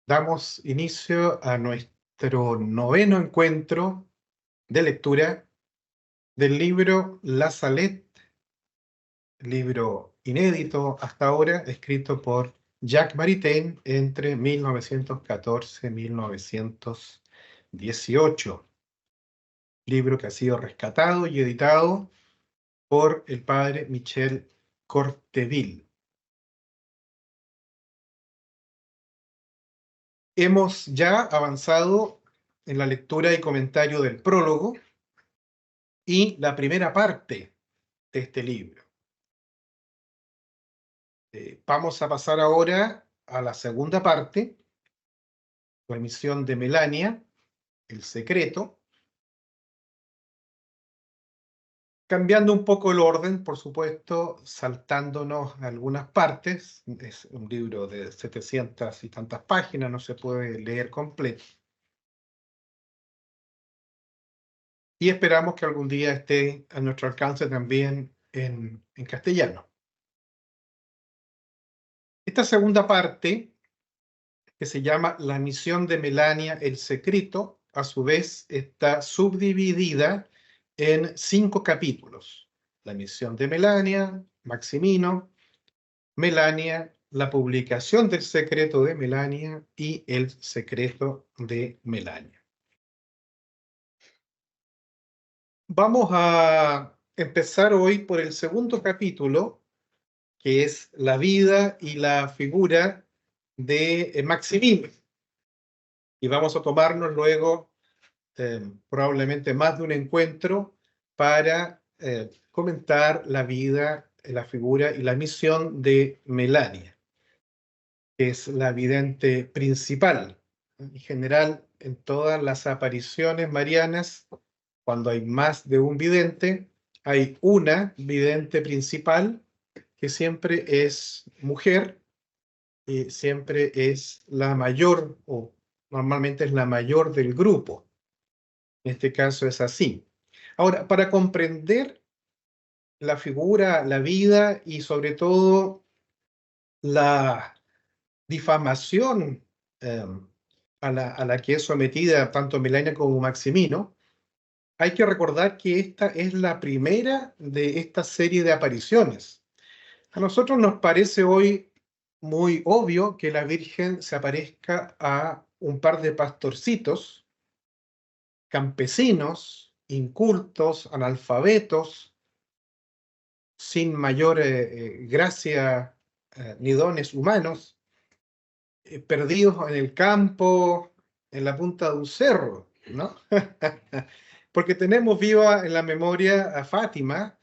Damos inicio a nuestro noveno encuentro de lectura del libro La Salette, libro inédito hasta ahora, escrito por Jacques Maritain entre 1914 y 1918. Libro que ha sido rescatado y editado por el padre Michel Corteville. Hemos ya avanzado en la lectura y comentario del prólogo y la primera parte de este libro. Vamos a pasar ahora a la segunda parte, la misión de Melania, el secreto, cambiando un poco el orden, por supuesto, saltándonos algunas partes. Es un libro de 700 y tantas páginas, no se puede leer completo. Y esperamos que algún día esté a nuestro alcance también en castellano. Esta segunda parte, que se llama La misión de Melania, el secreto, a su vez está subdividida en 5 capítulos. La misión de Melania, Maximino, Melania, la publicación del secreto de Melania y el secreto de Melania. Vamos a empezar hoy por el segundo capítulo, que es la vida y la figura de Maximino. Y vamos a tomarnos luego probablemente más de un encuentro para comentar la vida, la figura y la misión de Melania, que es la vidente principal. En general, en todas las apariciones marianas, cuando hay más de un vidente, hay una vidente principal que siempre es mujer y siempre es la mayor, o normalmente es la mayor del grupo. En este caso es así. Ahora, para comprender la figura, la vida y sobre todo la difamación a la que es sometida tanto Melania como Maximino, hay que recordar que esta es la primera de esta serie de apariciones. A nosotros nos parece hoy muy obvio que la Virgen se aparezca a un par de pastorcitos, campesinos, incultos, analfabetos, sin mayor gracia ni dones humanos, perdidos en el campo, en la punta de un cerro, ¿no? Porque tenemos viva en la memoria a Fátima,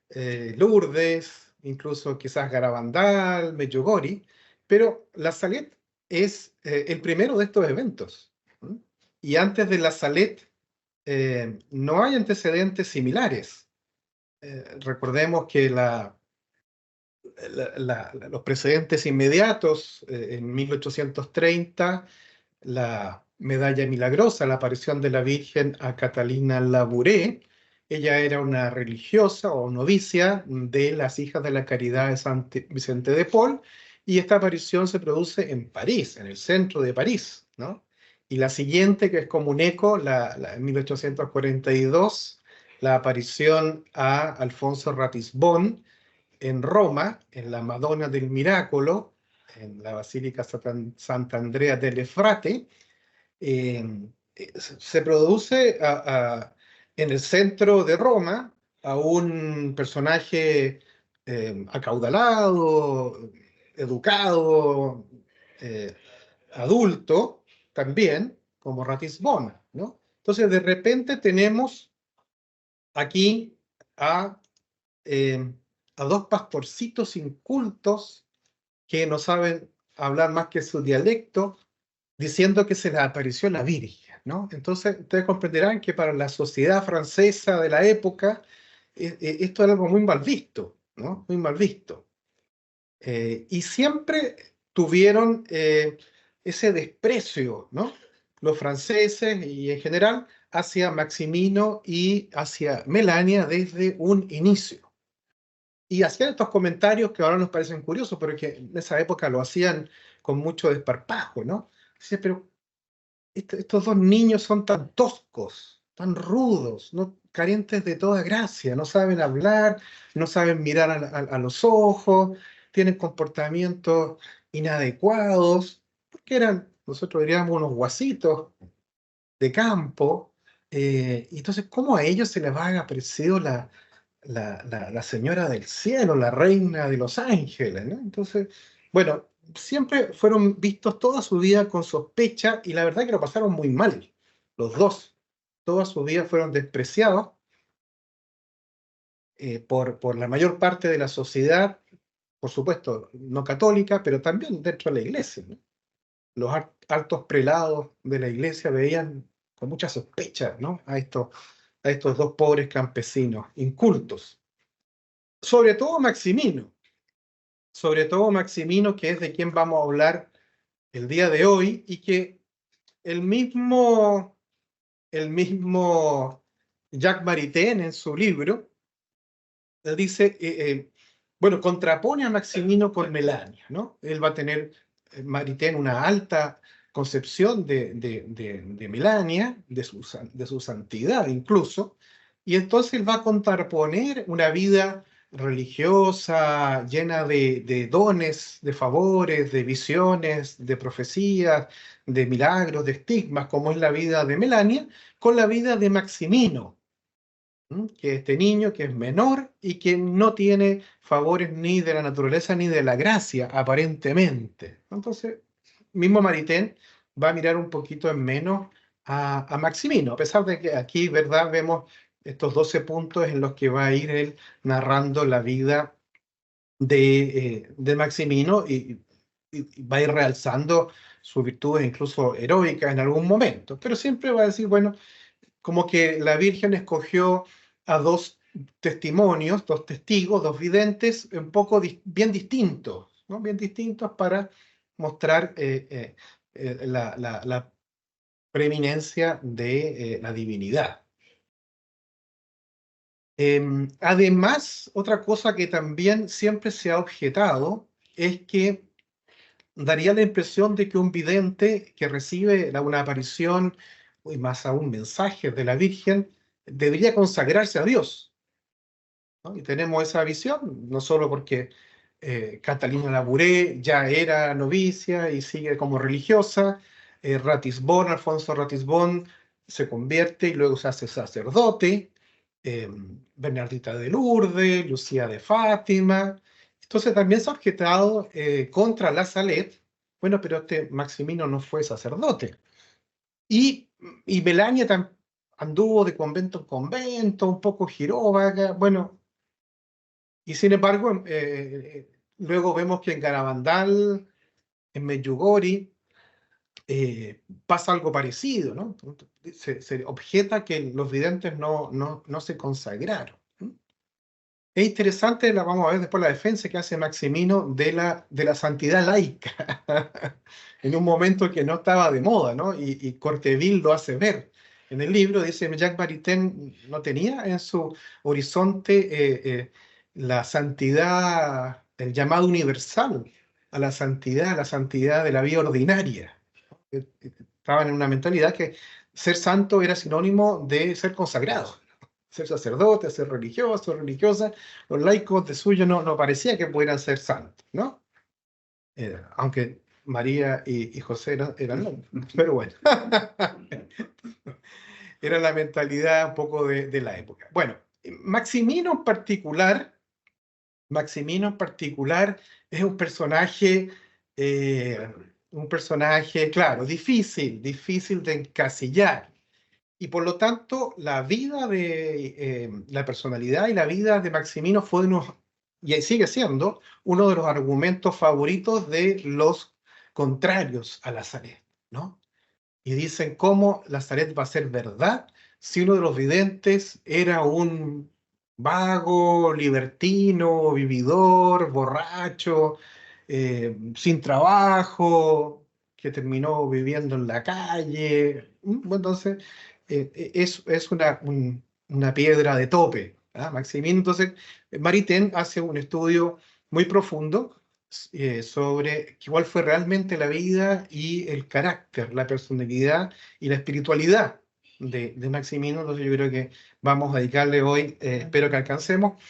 Lourdes, incluso quizás Garabandal, Medjugorje, pero la Salet es el primero de estos eventos. ¿Mm? Y antes de la Salet no hay antecedentes similares. Recordemos que los precedentes inmediatos, en 1830, la medalla milagrosa, la aparición de la Virgen a Catalina Labouré. Ella era una religiosa o novicia de las Hijas de la Caridad de San Vicente de Paul, y esta aparición se produce en París, en el centro de París, ¿no? Y la siguiente, que es como un eco, en 1842, la aparición a Alfonso Ratisbonne en Roma, en la Madonna del Miracolo, en la Basílica Sant'Andrea delle Frate, se produce en el centro de Roma a un personaje acaudalado, educado, eh, adulto también, como Ratisbona, ¿no? Entonces, de repente tenemos aquí a, eh, a dos pastorcitos incultos que no saben hablar más que su dialecto, diciendo que se les apareció la Virgen, ¿no? Entonces, ustedes comprenderán que para la sociedad francesa de la época, esto era algo muy mal visto, ¿no? Muy mal visto. Y siempre tuvieron ese desprecio, ¿no? Los franceses y en general hacia Maximino y hacia Melania desde un inicio. Y hacían estos comentarios que ahora nos parecen curiosos, pero que en esa época lo hacían con mucho desparpajo, ¿no? Dice, pero estos dos niños son tan toscos, tan rudos, ¿no? Carentes de toda gracia, no saben hablar, no saben mirar a los ojos, tienen comportamientos inadecuados, porque eran, nosotros diríamos, unos guasitos de campo. Y entonces, ¿cómo a ellos se les va a aparecer la señora del cielo, la reina de los ángeles, ¿no? Entonces, bueno, siempre fueron vistos toda su vida con sospecha y la verdad que lo pasaron muy mal, los dos. Toda su vida fueron despreciados por la mayor parte de la sociedad, por supuesto, no católica, pero también dentro de la iglesia, ¿no? Los altos prelados de la iglesia veían con mucha sospecha, ¿no? A estos dos pobres campesinos incultos. Sobre todo Maximino, que es de quien vamos a hablar el día de hoy, y que el mismo Jacques Maritain en su libro dice, bueno, contrapone a Maximino con Melania, ¿no? Él va a tener, Maritain, una alta concepción de Melania, de su santidad incluso, y entonces él va a contraponer una vida religiosa, llena de dones, de favores, de visiones, de profecías, de milagros, de estigmas, como es la vida de Melania, con la vida de Maximino, que este niño que es menor y que no tiene favores ni de la naturaleza ni de la gracia, aparentemente. Entonces, mismo Maritain va a mirar un poquito en menos a Maximino, a pesar de que aquí, ¿verdad?, vemos estos 12 puntos en los que va a ir él narrando la vida de Maximino y va a ir realzando sus virtudes incluso heroicas en algún momento, pero siempre va a decir, bueno, como que la Virgen escogió a dos testimonios, dos testigos, dos videntes, un poco bien distintos, ¿no? Bien distintos para mostrar la preeminencia de la divinidad. Además, otra cosa que también siempre se ha objetado es que daría la impresión de que un vidente que recibe una aparición, y más aún mensajes de la Virgen, debería consagrarse a Dios, ¿no? Y tenemos esa visión, no solo porque Catalina Labouré ya era novicia y sigue como religiosa, Ratisbonne, Alfonso Ratisbonne, se convierte y luego se hace sacerdote, eh, Bernardita de Lourdes, Lucía de Fátima. Entonces también se ha objetado contra la Salette, bueno, pero este Maximino no fue sacerdote. Y, y Melania anduvo de convento en convento, un poco giróvaga, bueno, y sin embargo, luego vemos que en Garabandal, en Medjugorje, pasa algo parecido, ¿no? Se objeta que los videntes no se consagraron. Es interesante, la vamos a ver después, la defensa que hace Maximino de la santidad laica, en un momento que no estaba de moda, ¿no? Y Corteville lo hace ver. En el libro dice, Jacques Maritain no tenía en su horizonte la santidad, el llamado universal a la santidad de la vida ordinaria. Estaban en una mentalidad que ser santo era sinónimo de ser consagrado, ser sacerdote, ser religioso, religiosa. Los laicos de suyo no parecía que pudieran ser santos, ¿no? Aunque María y José eran laicos, pero bueno. Era la mentalidad un poco de la época. Bueno, Maximino en particular, es un personaje, claro, difícil de encasillar. Y por lo tanto, la personalidad y la vida de Maximino fue y sigue siendo uno de los argumentos favoritos de los contrarios a la Saret, ¿no? Y dicen cómo la Saret va a ser verdad si uno de los videntes era un vago, libertino, vividor, borracho, sin trabajo, que terminó viviendo en la calle. Entonces, es una piedra de tope, ¿ah? Maximino, entonces, Maritain hace un estudio muy profundo sobre cuál fue realmente la vida y el carácter, la personalidad y la espiritualidad de Maximino. Entonces yo creo que vamos a dedicarle hoy, espero que alcancemos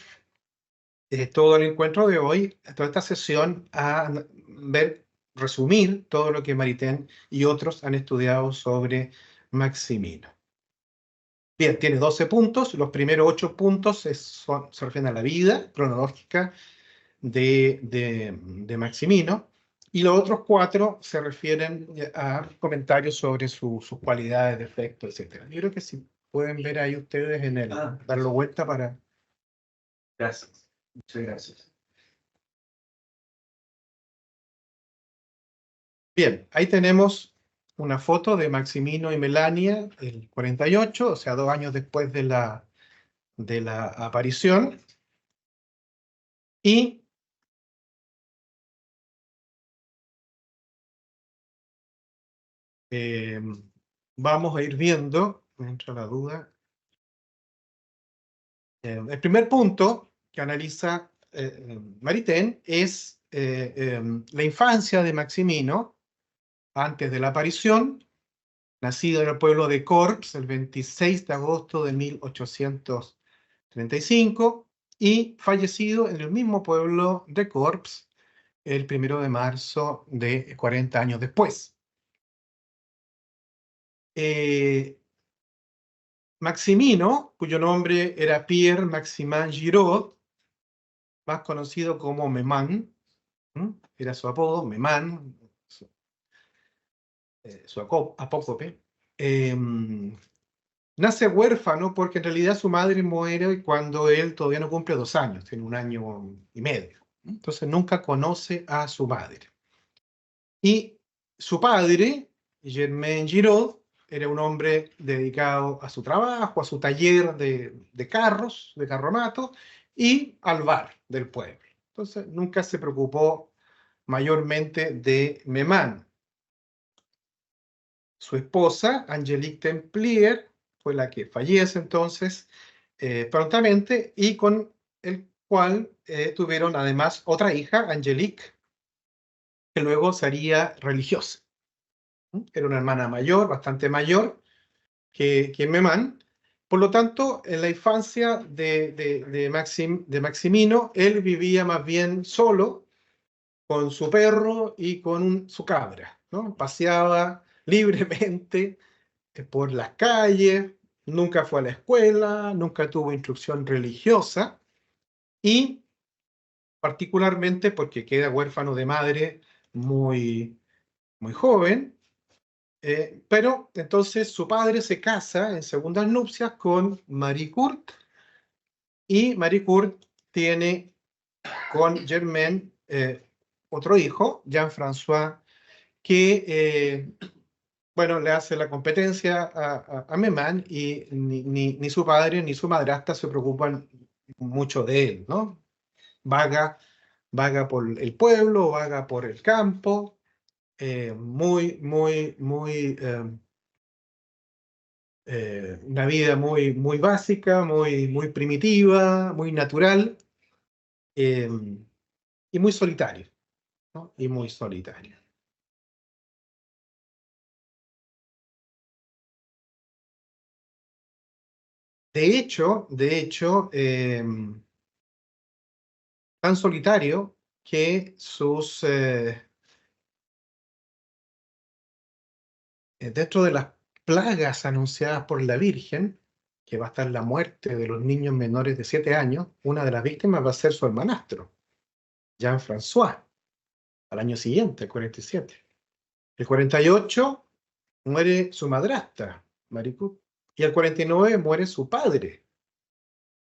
todo el encuentro de hoy, toda esta sesión, a ver, resumir todo lo que Maritain y otros han estudiado sobre Maximino. Bien, tiene 12 puntos. Los primeros 8 puntos se refieren a la vida cronológica de Maximino, y los otros 4 se refieren a comentarios sobre sus cualidades, defectos, etc. Yo creo que si pueden ver ahí ustedes en el darlo vuelta para... Gracias. Muchas gracias. Bien, ahí tenemos una foto de Maximino y Melania, el 48, o sea, 2 años después de la aparición. Y vamos a ir viendo, me entra la duda, el primer punto que analiza Maritain es la infancia de Maximino antes de la aparición, nacido en el pueblo de Corps el 26 de agosto de 1835 y fallecido en el mismo pueblo de Corps el 1 de marzo de 40 años después. Maximino, cuyo nombre era Pierre Maximin Giraud, más conocido como Memán, era su apodo, Memán, su apócope, nace huérfano porque en realidad su madre muere cuando él todavía no cumple 2 años, tiene 1 año y medio. Entonces nunca conoce a su madre. Y su padre, Germain Giraud, era un hombre dedicado a su trabajo, a su taller de carros, de carromato, y al bar del pueblo. Entonces nunca se preocupó mayormente de Memán. Su esposa, Angélique Templier, fue la que fallece entonces prontamente, y con el cual tuvieron además otra hija, Angélique, que luego sería religiosa. Era una hermana mayor, bastante mayor que Memán. Por lo tanto, en la infancia de Maximino, él vivía más bien solo, con su perro y con su cabra, ¿no? Paseaba libremente por las calles, nunca fue a la escuela, nunca tuvo instrucción religiosa, y particularmente porque queda huérfano de madre muy, muy joven, pero entonces su padre se casa en segundas nupcias con Marie Court, y Marie Court tiene con Germain otro hijo, Jean-François, que bueno, le hace la competencia a Memán, y ni su padre ni su madrastra se preocupan mucho de él, ¿no? Vaga por el pueblo, vaga por el campo, una vida muy básica, muy primitiva, muy natural, eh, y muy solitario, ¿no? Y muy solitario. De hecho, tan solitario que dentro de las plagas anunciadas por la Virgen, que va a estar la muerte de los niños menores de 7 años, una de las víctimas va a ser su hermanastro, Jean-François, al año siguiente, el 47. El 48 muere su madrastra, Maricou, y el 49 muere su padre,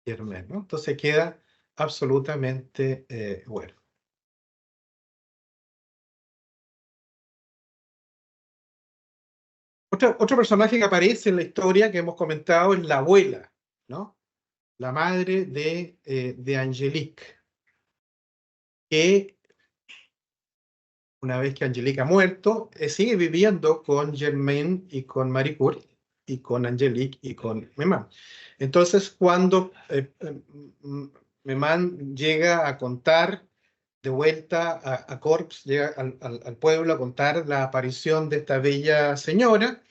Germain, ¿no? Entonces queda absolutamente huérfano. Otro personaje que aparece en la historia que hemos comentado es la abuela, ¿no? La madre de Angélique, que una vez que Angélique ha muerto, sigue viviendo con Germain y con Marie Court, y con Angélique y con Memán. Entonces, cuando Memán llega a contar de vuelta a Corps, llega al pueblo a contar la aparición de esta bella señora.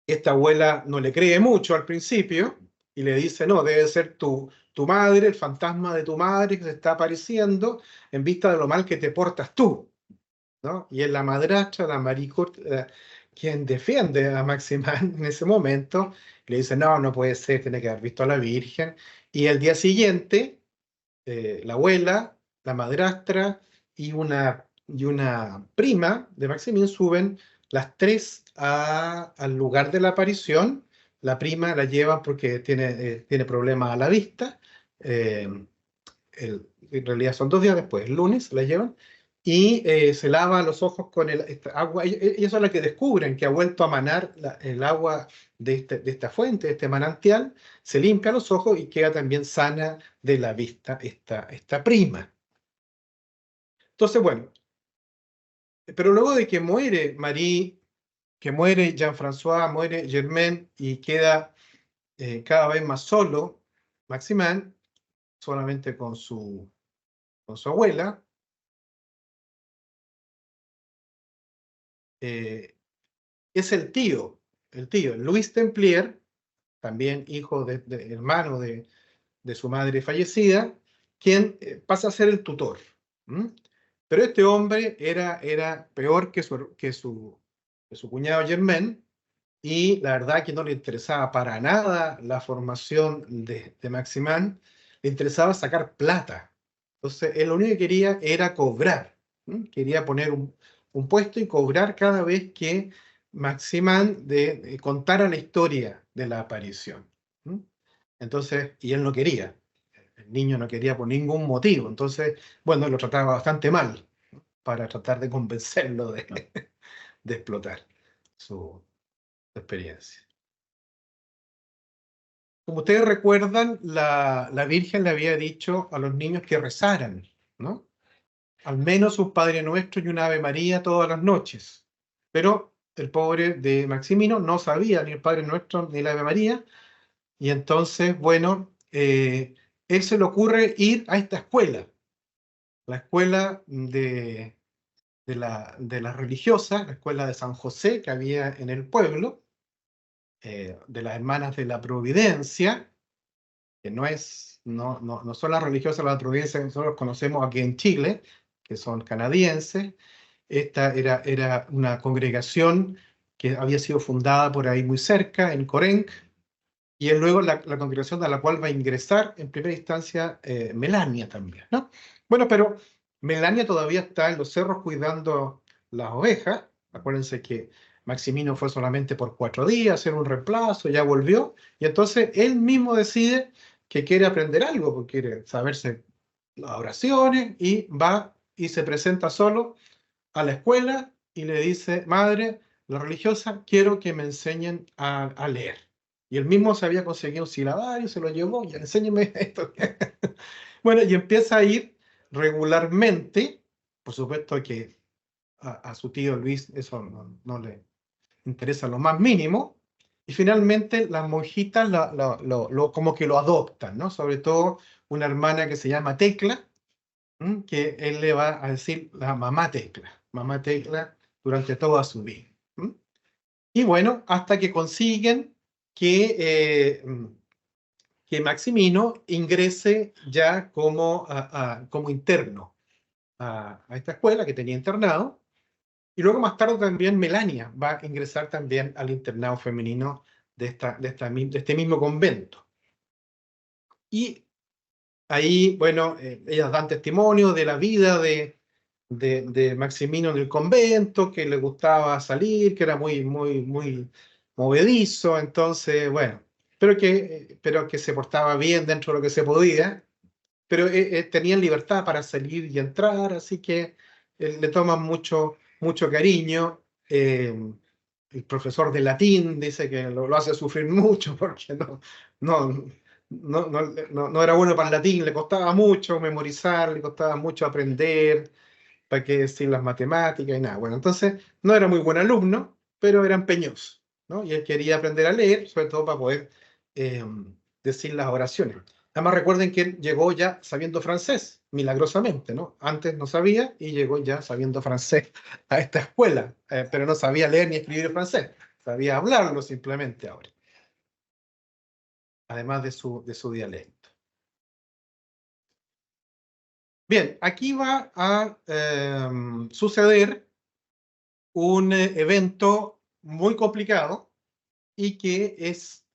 Esta abuela no le cree mucho al principio y le dice, no, debe ser tu madre, el fantasma de tu madre que se está apareciendo en vista de lo mal que te portas tú, ¿no? Y es la madrastra, la Marie Court, quien defiende a Maximán en ese momento. Le dice, no, no puede ser, tiene que haber visto a la Virgen. Y el día siguiente, la abuela, la madrastra y una prima de Maximín suben las tres al lugar de la aparición. La prima la llevan porque tiene problemas a la vista. eh, en realidad son 2 días después, el lunes la llevan, y se lava los ojos con esta agua. Ellos son las que descubren que ha vuelto a manar el agua de esta fuente, de este manantial, se limpia los ojos y queda también sana de la vista esta prima. Entonces, bueno, pero luego de que muere Marie, que muere Jean-François, muere Germain y queda cada vez más solo Maximán, solamente con su abuela, eh, es el tío, Louis Templier, también hijo hermano de su madre fallecida, quien pasa a ser el tutor. ¿Mm? Pero este hombre era peor que su cuñado Germain, y la verdad que no le interesaba para nada la formación de Maximán, le interesaba sacar plata. Entonces, él lo único que quería era cobrar. Quería poner un puesto y cobrar cada vez que Maximán contara la historia de la aparición. ¿Mm? Entonces, y él no quería. El niño no quería por ningún motivo. Entonces, bueno, lo trataba bastante mal para tratar de convencerlo de explotar su experiencia. Como ustedes recuerdan, la Virgen le había dicho a los niños que rezaran, ¿no? Al menos un Padre Nuestro y una Ave María todas las noches. Pero el pobre de Maximino no sabía ni el Padre Nuestro ni la Ave María, y entonces, bueno, él se le ocurre ir a esta escuela, la escuela de las religiosas, la escuela de San José que había en el pueblo, de las Hermanas de la Providencia, que no son las religiosas de la Providencia que nosotros conocemos aquí en Chile, que son canadienses. Esta era una congregación que había sido fundada por ahí muy cerca, en Corenc, y es luego la congregación a la cual va a ingresar en primera instancia Melania también, ¿no? Bueno, pero Melania todavía está en los cerros cuidando las ovejas. Acuérdense que Maximino fue solamente por 4 días a hacer un reemplazo, ya volvió, y entonces él mismo decide que quiere aprender algo, porque quiere saberse las oraciones, y va y se presenta solo a la escuela y le dice, madre, la religiosa, quiero que me enseñen a leer. Y él mismo se había conseguido un silabario, se lo llevó, y enséñeme esto. Bueno, y empieza a ir regularmente. Por supuesto que a su tío Luis eso no le interesa lo más mínimo. Y finalmente las monjitas como que lo adoptan, ¿no? Sobre todo una hermana que se llama Tecla, que él le va a decir la mamá Tecla durante toda su vida. Y bueno, hasta que consiguen que Maximino ingrese ya como interno a esta escuela que tenía internado, y luego más tarde también Melania va a ingresar también al internado femenino de este mismo convento. Y ahí, bueno, ellas dan testimonio de la vida de Maximino en el convento, que le gustaba salir, que era muy, muy, muy movedizo. Entonces, bueno, pero que se portaba bien dentro de lo que se podía, pero tenían libertad para salir y entrar, así que le toman mucho, mucho cariño. El profesor de latín dice que lo hace sufrir mucho porque no, no era bueno para el latín, le costaba mucho memorizar, le costaba mucho aprender, para qué decir las matemáticas y nada. Bueno, entonces no era muy buen alumno, pero era empeñoso, ¿no? Y él quería aprender a leer, sobre todo para poder eh, decir las oraciones. Además, recuerden que él llegó ya sabiendo francés, milagrosamente, ¿no? Antes no sabía y llegó ya sabiendo francés a esta escuela, pero no sabía leer ni escribir francés, sabía hablarlo simplemente ahora, además de su dialecto. Bien, aquí va a suceder un evento muy complicado y que es,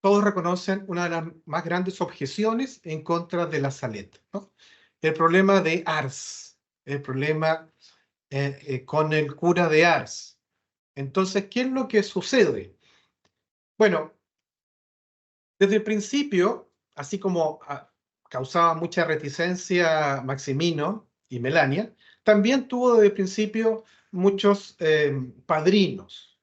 todos reconocen, una de las más grandes objeciones en contra de la Salet, ¿no? El problema de Ars, el problema con el cura de Ars. Entonces, ¿qué es lo que sucede? Bueno, desde el principio, así como causaba mucha reticencia Maximino y Melania, también tuvo desde el principio muchos padrinos,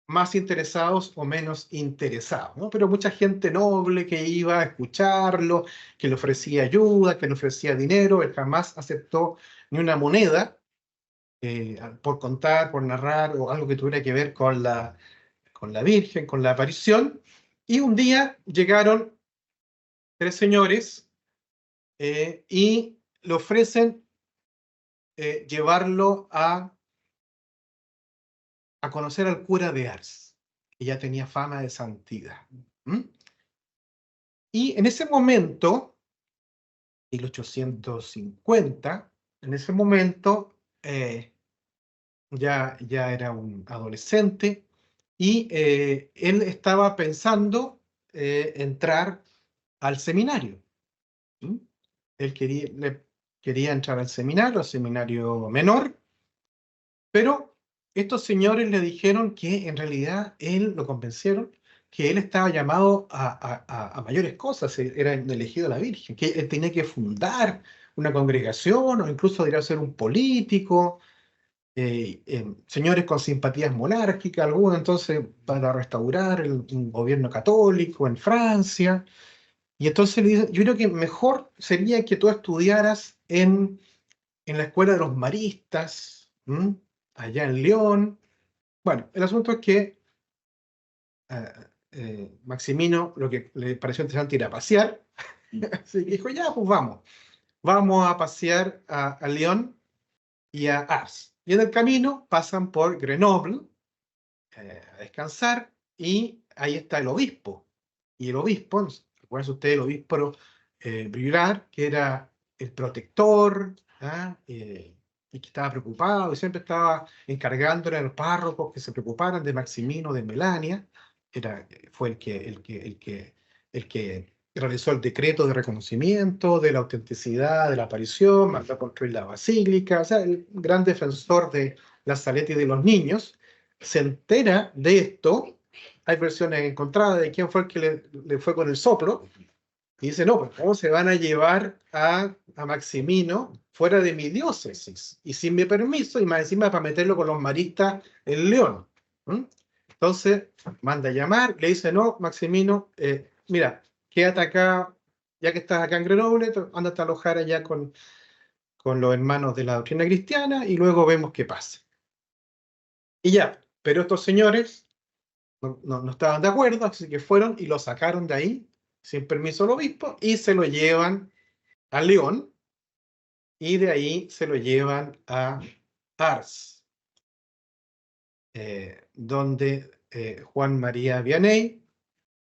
más interesados o menos interesados, ¿no? Pero mucha gente noble que iba a escucharlo, que le ofrecía ayuda, que le ofrecía dinero. Él jamás aceptó ni una moneda por contar, por narrar o algo que tuviera que ver con la Virgen, con la aparición. Y un día llegaron tres señores y le ofrecen llevarlo a conocer al cura de Ars, que ya tenía fama de santidad. Y en ese momento, 1850, en ese momento ya era un adolescente y él estaba pensando entrar al seminario. Él quería entrar al seminario menor, pero estos señores le dijeron que en realidad lo convencieron que él estaba llamado a mayores cosas, era el elegido de la Virgen, que él tenía que fundar una congregación o incluso debería ser un político, señores con simpatías monárquicas, algunos entonces para restaurar un gobierno católico en Francia. Y entonces le dice, yo creo que mejor sería que tú estudiaras en la escuela de los maristas, allá en León. Bueno, el asunto es que Maximino lo que le pareció interesante ir a pasear, así que dijo, ya, pues vamos a pasear a León y a Ars. Y en el camino pasan por Grenoble a descansar y ahí está el obispo. Y el obispo, recuerden ustedes el obispo Brulart, que era el protector, y que estaba preocupado y siempre estaba encargándole a los párrocos que se preocuparan de Maximino, de Melania. Fue el que realizó el decreto de reconocimiento de la autenticidad de la aparición, mandó a construir la basílica, o sea, el gran defensor de la Saleta y de los niños. Se entera de esto, hay versiones encontradas de quién fue el que le fue con el soplo, y dice, no, pues ¿cómo se van a llevar a Maximino fuera de mi diócesis? Y sin mi permiso, y más encima para meterlo con los maristas en León. Entonces, manda a llamar, le dice, no, Maximino, mira, quédate acá, ya que estás acá en Grenoble, ándate a alojar allá con los hermanos de la doctrina cristiana y luego vemos qué pasa. Y ya, pero estos señores no estaban de acuerdo, así que fueron y lo sacaron de ahí, sin permiso del obispo, y se lo llevan a León, y de ahí se lo llevan a Ars, donde Juan María Vianney,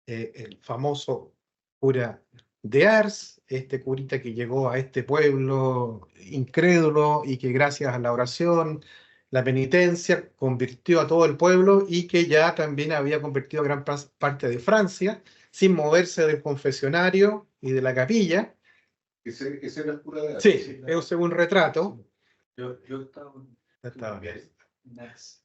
el famoso cura de Ars, este curita que llegó a este pueblo incrédulo y que gracias a la oración, la penitencia, convirtió a todo el pueblo y que ya también había convertido a gran parte de Francia sin moverse del confesionario y de la capilla. Ese es el cura de Ars. Sí, es un retrato. Yo estaba bien. Nice.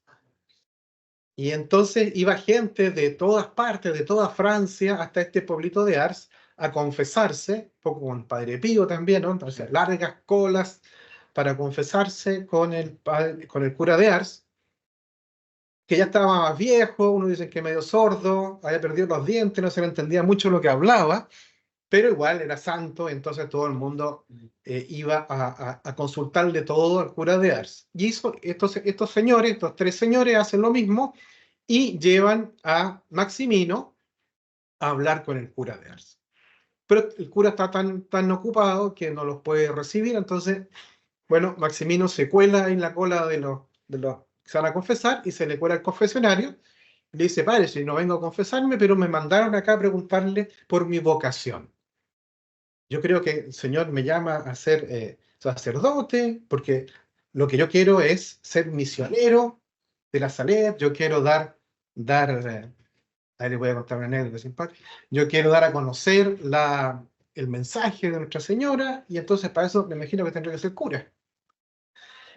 Y entonces iba gente de todas partes, de toda Francia, hasta este pueblito de Ars, a confesarse, un poco con Padre Pío también, ¿no? Entonces, largas colas para confesarse con el cura de Ars, que ya estaba más viejo, uno dice que medio sordo, había perdido los dientes, no se le entendía mucho lo que hablaba, pero igual era santo, entonces todo el mundo iba a consultarle todo al cura de Ars. Y estos señores, estos tres señores, hacen lo mismo y llevan a Maximino a hablar con el cura de Ars. pero el cura está tan ocupado que no los puede recibir. Entonces, bueno, Maximino se cuela en la cola de los que se van a confesar y se le cuela al confesionario. Le dice, padre, si no vengo a confesarme, pero me mandaron acá a preguntarle por mi vocación. Yo creo que el Señor me llama a ser sacerdote, porque lo que yo quiero es ser misionero de la Salet. Yo quiero ahí les voy a contar una anécdota simpática. Yo quiero dar a conocer el mensaje de Nuestra Señora, y entonces para eso me imagino que tendré que ser cura.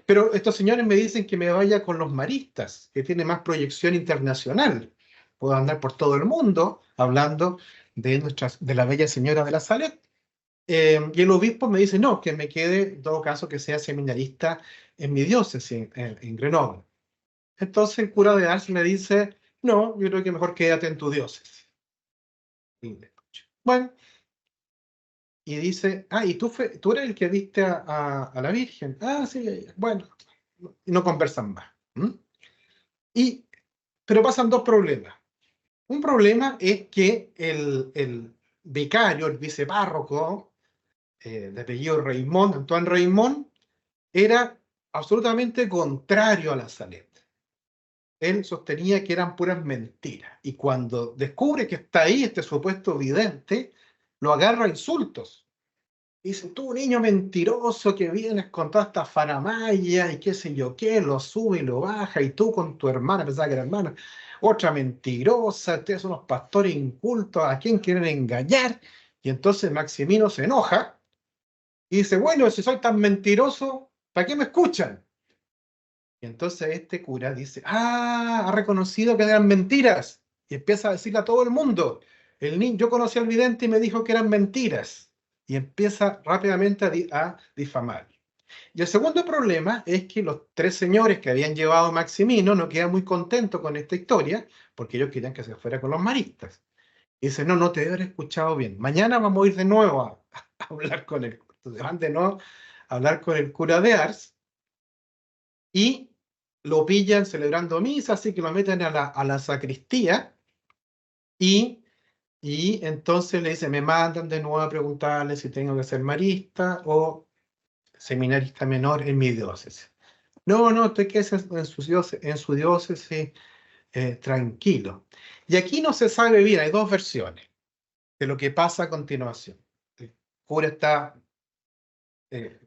Pero estos señores me dicen que me vaya con los maristas, que tiene más proyección internacional. Puedo andar por todo el mundo hablando de la Bella Señora de la Salet. Y el obispo me dice, no, que me quede, en todo caso, que sea seminarista en mi diócesis, en Grenoble. Entonces el cura de Ars me dice, no, yo creo que mejor quédate en tu diócesis. Bueno, y dice, y tú eres el que viste a la Virgen. Ah, sí, bueno, y no conversan más. Pero pasan dos problemas. Un problema es que el vicario, el vicepárroco, de apellido Raymond, Antoine Raymond, era absolutamente contrario a la Salet. Él sostenía que eran puras mentiras. Y cuando descubre que está ahí este supuesto vidente, lo agarra a insultos. Dice, tú niño mentiroso que vienes con toda esta faramaya y qué sé yo qué, lo sube y lo baja, y tú con tu hermana, pensaba que era hermana, otra mentirosa, ustedes son unos pastores incultos, ¿a quién quieren engañar? Y entonces Maximino se enoja y dice, bueno, si soy tan mentiroso, ¿para qué me escuchan? Y entonces este cura dice, ha reconocido que eran mentiras. Y empieza a decirle a todo el mundo, yo conocí al vidente y me dijo que eran mentiras. Y empieza rápidamente a difamar. Y el segundo problema es que los tres señores que habían llevado a Maximino no quedan muy contentos con esta historia, porque ellos querían que se fuera con los maristas. Y dice, no, no te debe haber escuchado bien. Mañana vamos a ir de nuevo a hablar con él. Entonces van de nuevo a hablar con el cura de Ars y lo pillan celebrando misa, así que lo meten a la sacristía y, entonces le dicen, me mandan de nuevo a preguntarle si tengo que ser marista o seminarista menor en mi diócesis. No, no, usted quédese en su diócesis tranquilo. Y aquí no se sabe bien, hay dos versiones de lo que pasa a continuación. El cura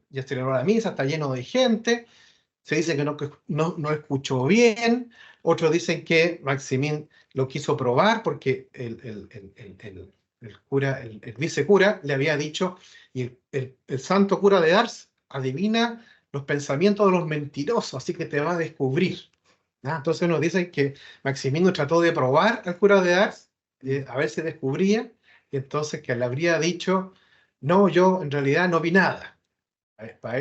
ya celebró la misa, está lleno de gente, se dice que no escuchó bien, otros dicen que Maximín lo quiso probar porque el cura, el vicecura le había dicho, y el santo cura de Ars adivina los pensamientos de los mentirosos, así que te va a descubrir. Entonces nos dicen que Maximino trató de probar al cura de Ars, a ver si descubría, y entonces que le habría dicho, no, yo en realidad no vi nada.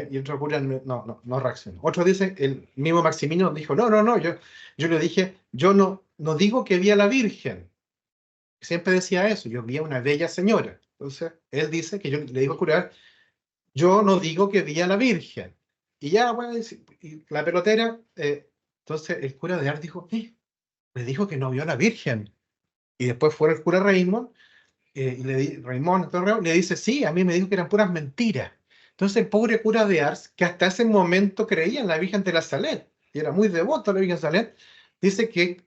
Y otro cura no reaccionó. Otro dice, el mismo Maximino dijo, no, no, no, yo le dije, yo no digo que vi a la Virgen. Siempre decía eso, yo vi a una bella señora. Entonces, él dice que yo le digo al cura, yo no digo que vi a la Virgen. Y ya, bueno, y la pelotera, entonces el cura de Ars dijo, me dijo que no vio a la Virgen. Y después fue el cura Raymond, Raymond Torreo, le dice, sí, a mí me dijo que eran puras mentiras. Entonces el pobre cura de Ars, que hasta ese momento creía en la Virgen de la Salet, y era muy devoto a la Virgen de la Salet, dice que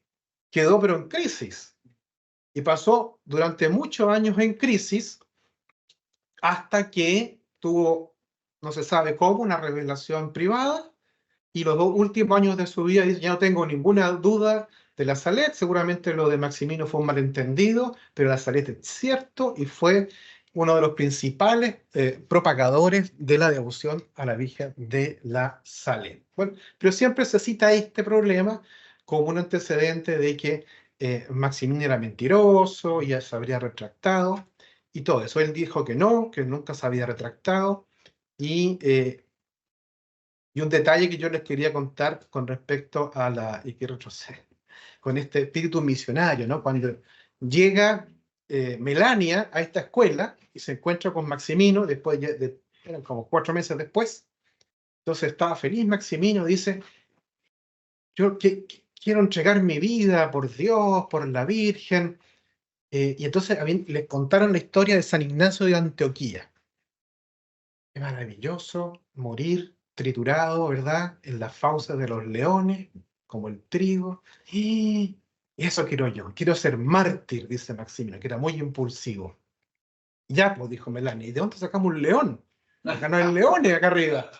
quedó pero en crisis. Y pasó durante muchos años en crisis hasta que tuvo, no se sabe cómo, una revelación privada, y los dos últimos años de su vida dice, ya no tengo ninguna duda de la Salet, seguramente lo de Maximino fue un malentendido, pero la Salet es cierto y fue uno de los principales propagadores de la devoción a la Virgen de la Salet. Bueno, pero siempre se cita este problema como un antecedente de que Maximino era mentiroso, ya se habría retractado y todo eso. Él dijo que nunca se había retractado y un detalle que yo les quería contar con respecto a y que retrocede, con este espíritu misionario, ¿no? Cuando llega Melania a esta escuela y se encuentra con Maximino, eran como 4 meses después, entonces estaba feliz Maximino, dice, yo quiero entregar mi vida por Dios, por la Virgen, Y entonces les contaron la historia de San Ignacio de Antioquía. Es maravilloso morir triturado, ¿verdad? En las fauces de los leones, como el trigo. Y eso quiero yo. Quiero ser mártir, dice Maximino, que era muy impulsivo. Ya, pues, dijo Melania, ¿y de dónde sacamos un león? Acá no hay leones, acá arriba.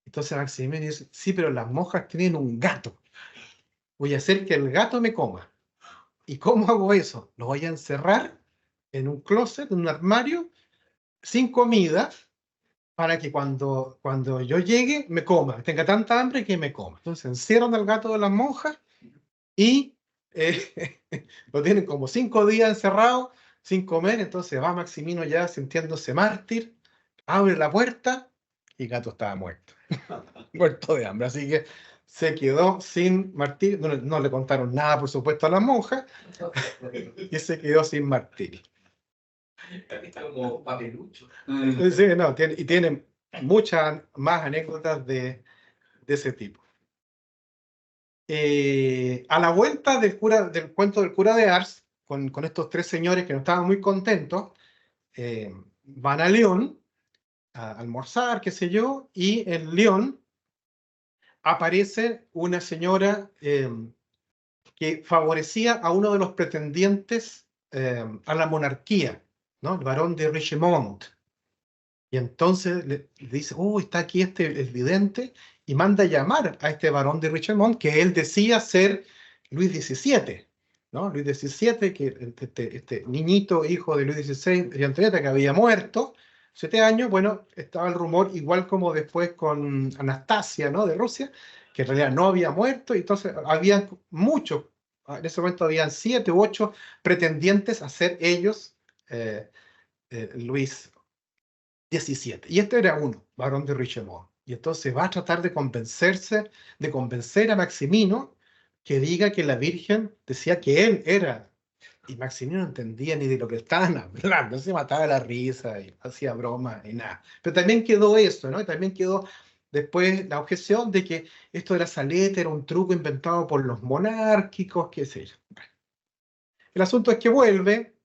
Entonces Maximino dice, sí, pero las monjas tienen un gato. Voy a hacer que el gato me coma. ¿Y cómo hago eso? Lo voy a encerrar en un closet, en un armario, sin comida, para que cuando yo llegue me coma, tenga tanta hambre que me coma. Entonces encierran al gato de las monjas y lo tienen como 5 días encerrado sin comer. Entonces va Maximino ya sintiéndose mártir, abre la puerta y el gato estaba muerto, muerto de hambre. Así que se quedó sin martirio. No le contaron nada, por supuesto, a las monjas y se quedó sin martirio. Está como papelucho. Sí, no, tiene muchas más anécdotas de ese tipo. A la vuelta del cuento del cura de Ars, con estos 3 señores que no estaban muy contentos, van a León a almorzar, qué sé yo, y en León aparece una señora que favorecía a uno de los pretendientes a la monarquía, ¿no? El barón de Richemont. Y entonces le dice, está aquí el vidente, y manda a llamar a este barón de Richemont, que él decía ser Luis XVII, ¿no? Luis XVII, que este niñito, hijo de Luis XVI y Antonieta, que había muerto, 7 años. Bueno, estaba el rumor, igual como después con Anastasia, ¿no? De Rusia, que en realidad no había muerto, y entonces había muchos, en ese momento habían 7 u 8 pretendientes a ser ellos Luis XVII. Y este era uno, barón de Richemont. Y entonces va a tratar de convencer a Maximino que diga que la Virgen decía que él era. Y Maximino no entendía ni de lo que estaban hablando, se mataba de la risa y hacía broma y nada. Pero también quedó eso, ¿no? Y también quedó después la objeción de que esto de la saleta era un truco inventado por los monárquicos, qué sé yo. Bueno, el asunto es que vuelve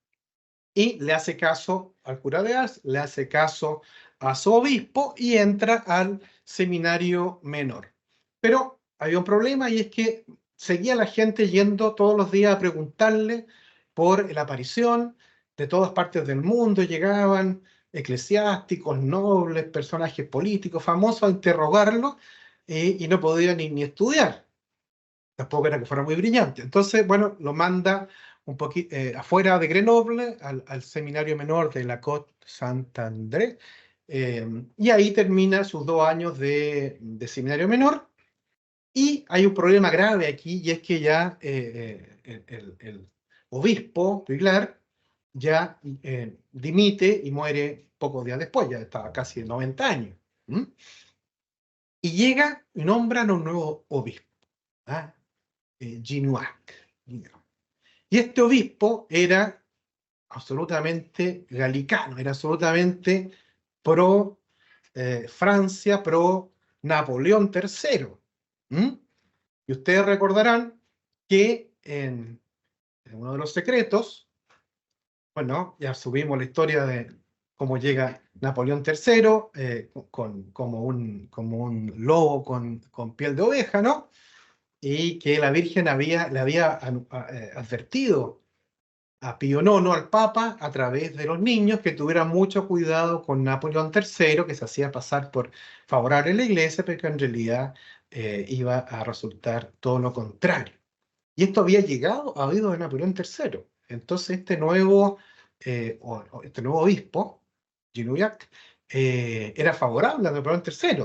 y le hace caso al cura de Ars, le hace caso a su obispo y entra al seminario menor. Pero había un problema, y es que seguía la gente yendo todos los días a preguntarle por la aparición. De todas partes del mundo llegaban eclesiásticos, nobles, personajes políticos famosos a interrogarlo, y no podía ni estudiar. Tampoco era que fuera muy brillante. Entonces, bueno, lo manda un poquito afuera de Grenoble, al seminario menor de la Côte Saint-André, y ahí termina sus 2 años de seminario menor. Y hay un problema grave aquí, y es que ya el obispo Piglar ya dimite y muere pocos días después, ya estaba casi de 90 años. ¿Mm? Y llega y nombran a un nuevo obispo, ¿ah? Gignac. Y este obispo era absolutamente galicano, era absolutamente pro Francia, pro Napoleón III. ¿Mm? Y ustedes recordarán que en uno de los secretos, bueno, ya subimos la historia de cómo llega Napoleón III, como un lobo con piel de oveja, ¿no? Y que la Virgen le había advertido a Pío IX, al Papa, a través de los niños, que tuvieran mucho cuidado con Napoleón III, que se hacía pasar por favorable a la Iglesia, pero que en realidad iba a resultar todo lo contrario. Y esto había llegado a oídos de Napoleón III. Entonces este nuevo obispo, Gignac, era favorable a Napoleón III.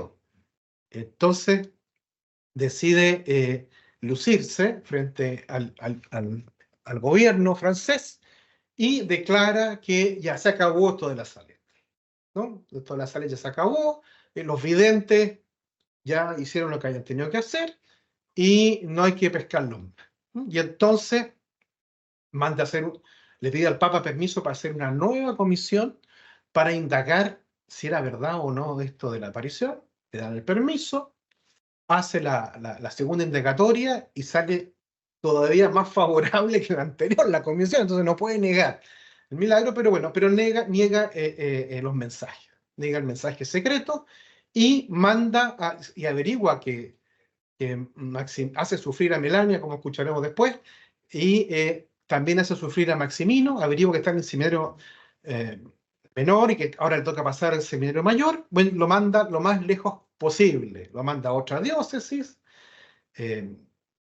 Entonces decide lucirse frente al gobierno francés y declara que ya se acabó esto de la saleta, ¿no? Esto de la saleta ya se acabó, los videntes ya hicieron lo que hayan tenido que hacer y no hay que pescarlos más. Y entonces manda le pide al Papa permiso para hacer una nueva comisión para indagar si era verdad o no esto de la aparición. Le dan el permiso, hace la segunda indagatoria y sale todavía más favorable que la anterior, la convención, entonces no puede negar el milagro, pero bueno, pero niega los mensajes, niega el mensaje secreto y y averigua que hace sufrir a Melania, como escucharemos después, y también hace sufrir a Maximino, averigua que está en el seminario menor y que ahora le toca pasar al seminario mayor, bueno, lo manda lo más lejos posible, lo manda a otra diócesis, eh,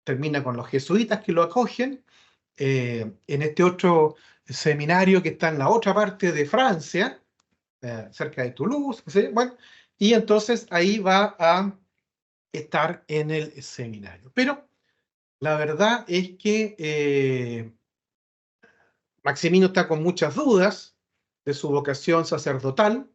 termina con los jesuitas que lo acogen, en este otro seminario que está en la otra parte de Francia, cerca de Toulouse, ¿sí? Bueno, y entonces ahí va a estar en el seminario. Pero la verdad es que Maximino está con muchas dudas de su vocación sacerdotal,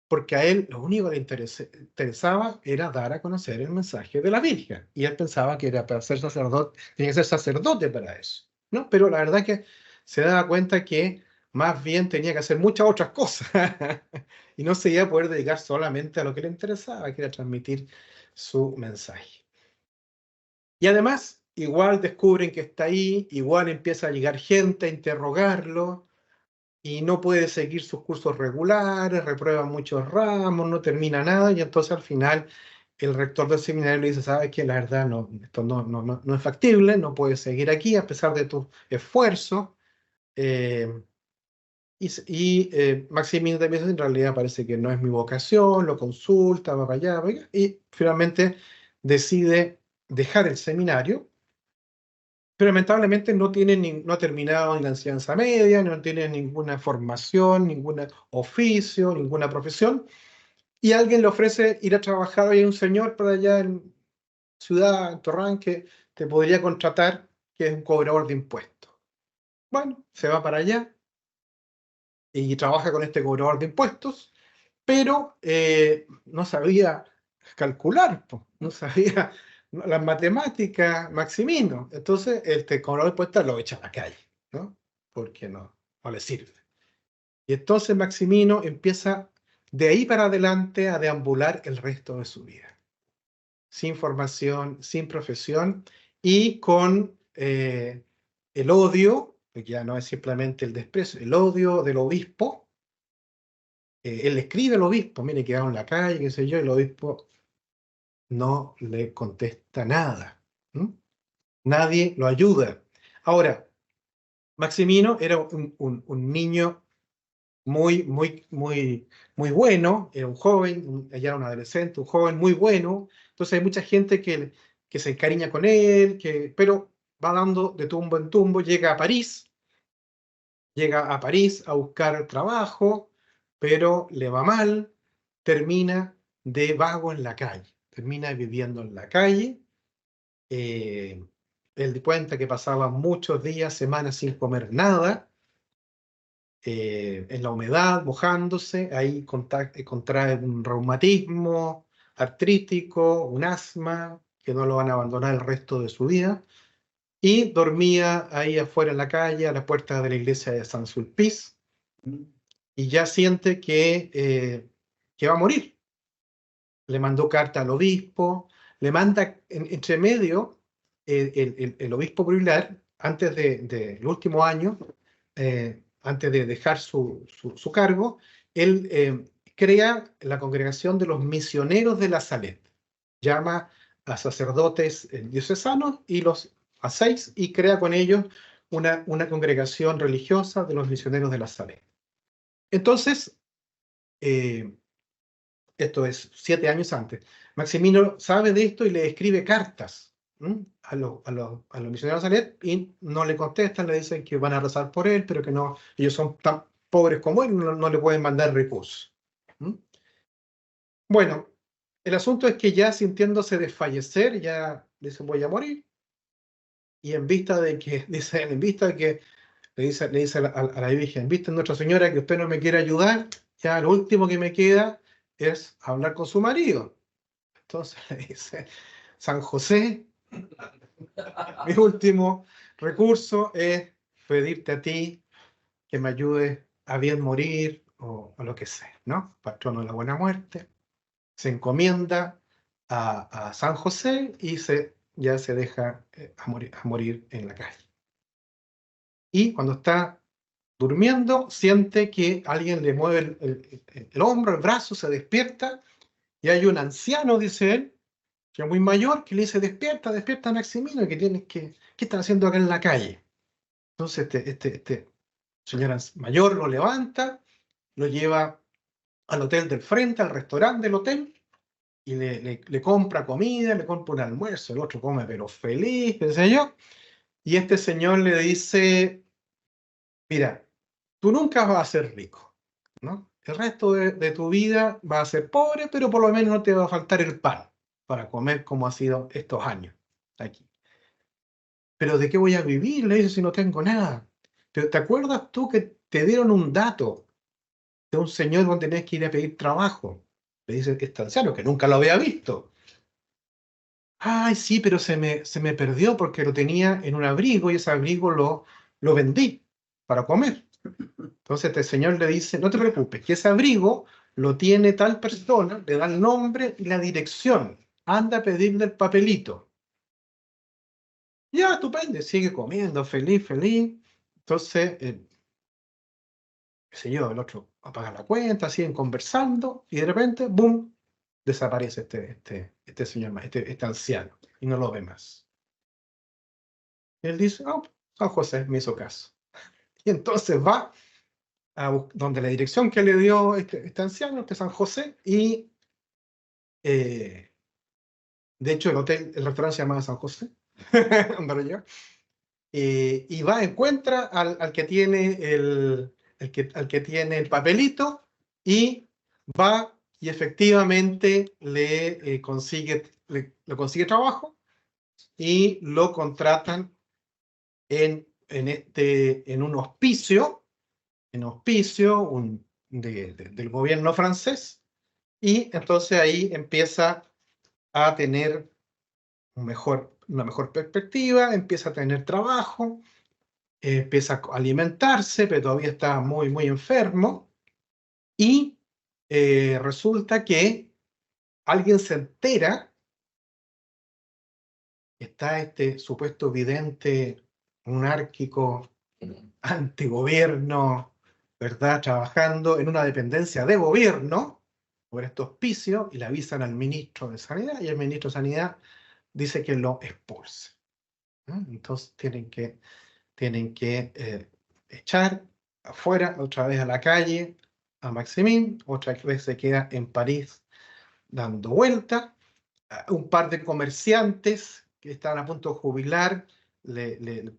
porque a él lo único que le interesaba era dar a conocer el mensaje de la Virgen. Y él pensaba que era para ser sacerdote, tenía que ser sacerdote para eso, ¿no? Pero la verdad que se daba cuenta que más bien tenía que hacer muchas otras cosas y no se iba a poder dedicar solamente a lo que le interesaba, que era transmitir su mensaje. Y además, igual descubren que está ahí, igual empieza a llegar gente a interrogarlo, y no puede seguir sus cursos regulares, reprueba muchos ramos, no termina nada, y entonces al final el rector del seminario le dice, sabes que la verdad no, esto no es factible, no puedes seguir aquí a pesar de tu esfuerzo. Maximino también dice, en realidad parece que no es mi vocación, lo consulta, va para allá, y finalmente decide dejar el seminario, pero lamentablemente no ha terminado ni la enseñanza media, no tiene ninguna formación, ningún oficio, ninguna profesión, y alguien le ofrece ir a trabajar. Hay un señor por allá en ciudad, en Torrán, que te podría contratar, que es un cobrador de impuestos. Bueno, se va para allá y trabaja con este cobrador de impuestos, pero no sabía calcular, po, no sabía las matemáticas, Maximino. Entonces, este cobrador de impuestos lo echa a la calle, ¿no? Porque no le sirve. Y entonces Maximino empieza de ahí para adelante a deambular el resto de su vida, sin formación, sin profesión y con el odio, que ya no es simplemente el desprecio, el odio del obispo. Él escribe al obispo, mire, quedado en la calle, qué sé yo, y el obispo no le contesta nada. ¿Mm? Nadie lo ayuda. Ahora, Maximino era un niño muy bueno, era un joven, ella era un adolescente, un joven muy bueno, entonces hay mucha gente que se encariña con él, pero va dando de tumbo en tumbo, llega a París a buscar trabajo, pero le va mal, termina de vago en la calle, termina viviendo en la calle. eh, Él cuenta que pasaba muchos días, semanas sin comer nada, en la humedad, mojándose, ahí contrae un reumatismo artrítico, un asma, que no lo van a abandonar el resto de su vida, y dormía ahí afuera en la calle, a la puerta de la iglesia de San Sulpice, y ya siente que va a morir. Le mandó carta al obispo, le manda entre medio el obispo Brullar, antes del último año, antes de dejar su cargo, él crea la congregación de los misioneros de la Salette. Llama a sacerdotes diocesanos y los a 6 y crea con ellos una congregación religiosa de los misioneros de la Salette. Entonces, eh, esto es 7 años antes, Maximino sabe de esto y le escribe cartas a los misioneros de Salet y no le contestan, le dicen que van a rezar por él, pero que no, ellos son tan pobres como él, no le pueden mandar recursos. ¿Mm? Bueno, el asunto es que ya sintiéndose desfallecer, ya dice voy a morir, y en vista de que, dice, en vista de que le dice a la Virgen, viste Nuestra Señora que usted no me quiere ayudar, ya lo último que me queda es hablar con su marido. Entonces le dice, San José, mi último recurso es pedirte a ti que me ayudes a bien morir o lo que sea, ¿no? Patrono de la buena muerte. Se encomienda a San José y se ya se deja a morir en la calle. Y cuando está durmiendo, siente que alguien le mueve el hombro, el brazo, se despierta, y hay un anciano, dice él, que es muy mayor, que le dice, despierta, despierta, Maximino, ¿qué estás haciendo acá en la calle? Entonces este señor mayor lo levanta, lo lleva al hotel del frente, al restaurante del hotel, y le compra comida, le compra un almuerzo, el otro come pero feliz, qué sé yo, y este señor le dice, mira, tú nunca vas a ser rico, ¿no? El resto de tu vida vas a ser pobre, pero por lo menos no te va a faltar el pan para comer como ha sido estos años aquí. Pero ¿de qué voy a vivir? Le dice si no tengo nada. Pero ¿te acuerdas tú que te dieron un dato de un señor donde tenés que ir a pedir trabajo? Le dice este anciano, que nunca lo había visto. Ay, sí, pero se me perdió porque lo tenía en un abrigo y ese abrigo lo vendí para comer. Entonces este señor le dice, no te preocupes, que ese abrigo lo tiene tal persona, le da el nombre y la dirección. Anda a pedirle el papelito. Ya, estupendo, sigue comiendo, feliz, feliz. Entonces, qué sé yo, el otro apaga la cuenta, siguen conversando y de repente, ¡boom!, desaparece este señor, este anciano y no lo ve más. Y él dice, oh, San José me hizo caso. Y entonces va donde la dirección que le dio este anciano, este San José, y de hecho el restaurante se llamaba San José, donde lo lleva, y va, encuentra al que tiene al que tiene el papelito, y va y efectivamente le consigue trabajo y lo contratan en un hospicio, del gobierno francés, y entonces ahí empieza a tener una mejor perspectiva, empieza a tener trabajo, empieza a alimentarse, pero todavía está muy, muy enfermo, y resulta que alguien se entera, está este supuesto vidente monárquico, antigobierno, ¿verdad? Trabajando en una dependencia de gobierno por este hospicio, y le avisan al ministro de Sanidad, y el ministro de Sanidad dice que lo expulse. ¿No? Entonces tienen que echar afuera, otra vez a la calle, a Maximin, otra vez se queda en París dando vuelta. Un par de comerciantes que estaban a punto de jubilar se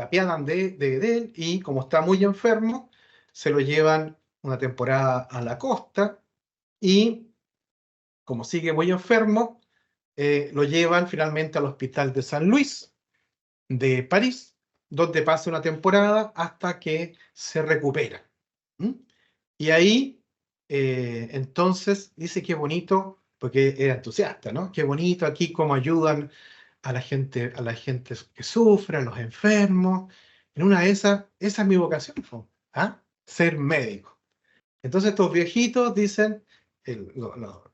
apiadan de él, y como está muy enfermo, se lo llevan una temporada a la costa, y como sigue muy enfermo, lo llevan finalmente al hospital de San Luis de París, donde pasa una temporada hasta que se recupera. ¿Mm? Y ahí, entonces, dice qué bonito, porque era entusiasta, ¿no? Qué bonito aquí cómo ayudan a la gente que sufre, a los enfermos. En una de esas, esa es mi vocación, ¿ah? Ser médico. Entonces estos viejitos dicen, el- lo- lo-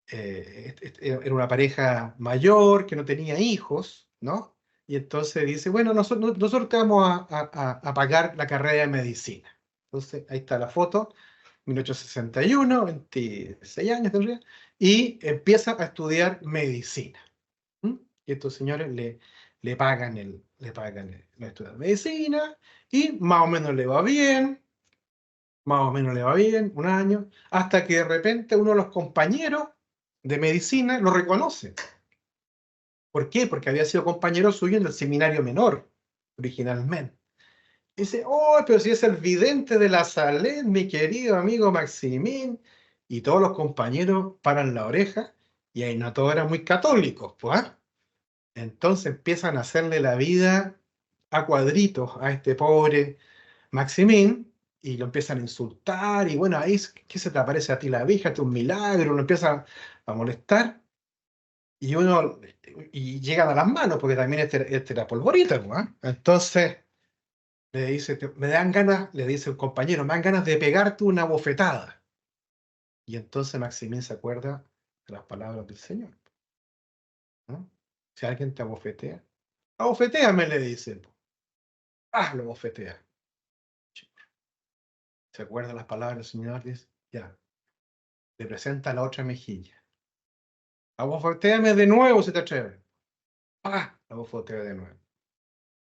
era una pareja mayor que no tenía hijos, ¿no? Y entonces dice, bueno, nosotros te vamos a pagar la carrera de medicina. Entonces, ahí está la foto, 1861, 26 años tendría, y empieza a estudiar medicina. ¿Mm? Y estos señores le estudiar medicina, y más o menos le va bien, un año, hasta que de repente uno de los compañeros de medicina lo reconoce. ¿Por qué? Porque había sido compañero suyo en el seminario menor, originalmente. Y dice, oh, pero si es el vidente de la Salette, mi querido amigo Maximín. Y todos los compañeros paran la oreja, y ahí no todos eran muy católicos, pues. ¿Ah? Entonces empiezan a hacerle la vida a cuadritos a este pobre Maximín, y lo empiezan a insultar, y bueno, ahí, ¿qué se te aparece a ti la Virgen? Este es un milagro, lo empiezan a molestar, y llegan a las manos, porque también este era polvorita, pues, ¿ah? Entonces le dice, me dan ganas, le dice el compañero, me dan ganas de pegarte una bofetada. Y entonces Maximín se acuerda de las palabras del Señor. ¿no? Si alguien te abofetea, abofetéame, le dice. Ah, lo bofetea. ¿Se acuerda las palabras del Señor? Dice, ya, le presenta la otra mejilla. Abofetéame de nuevo si te atreves. Ah, la abofetea de nuevo.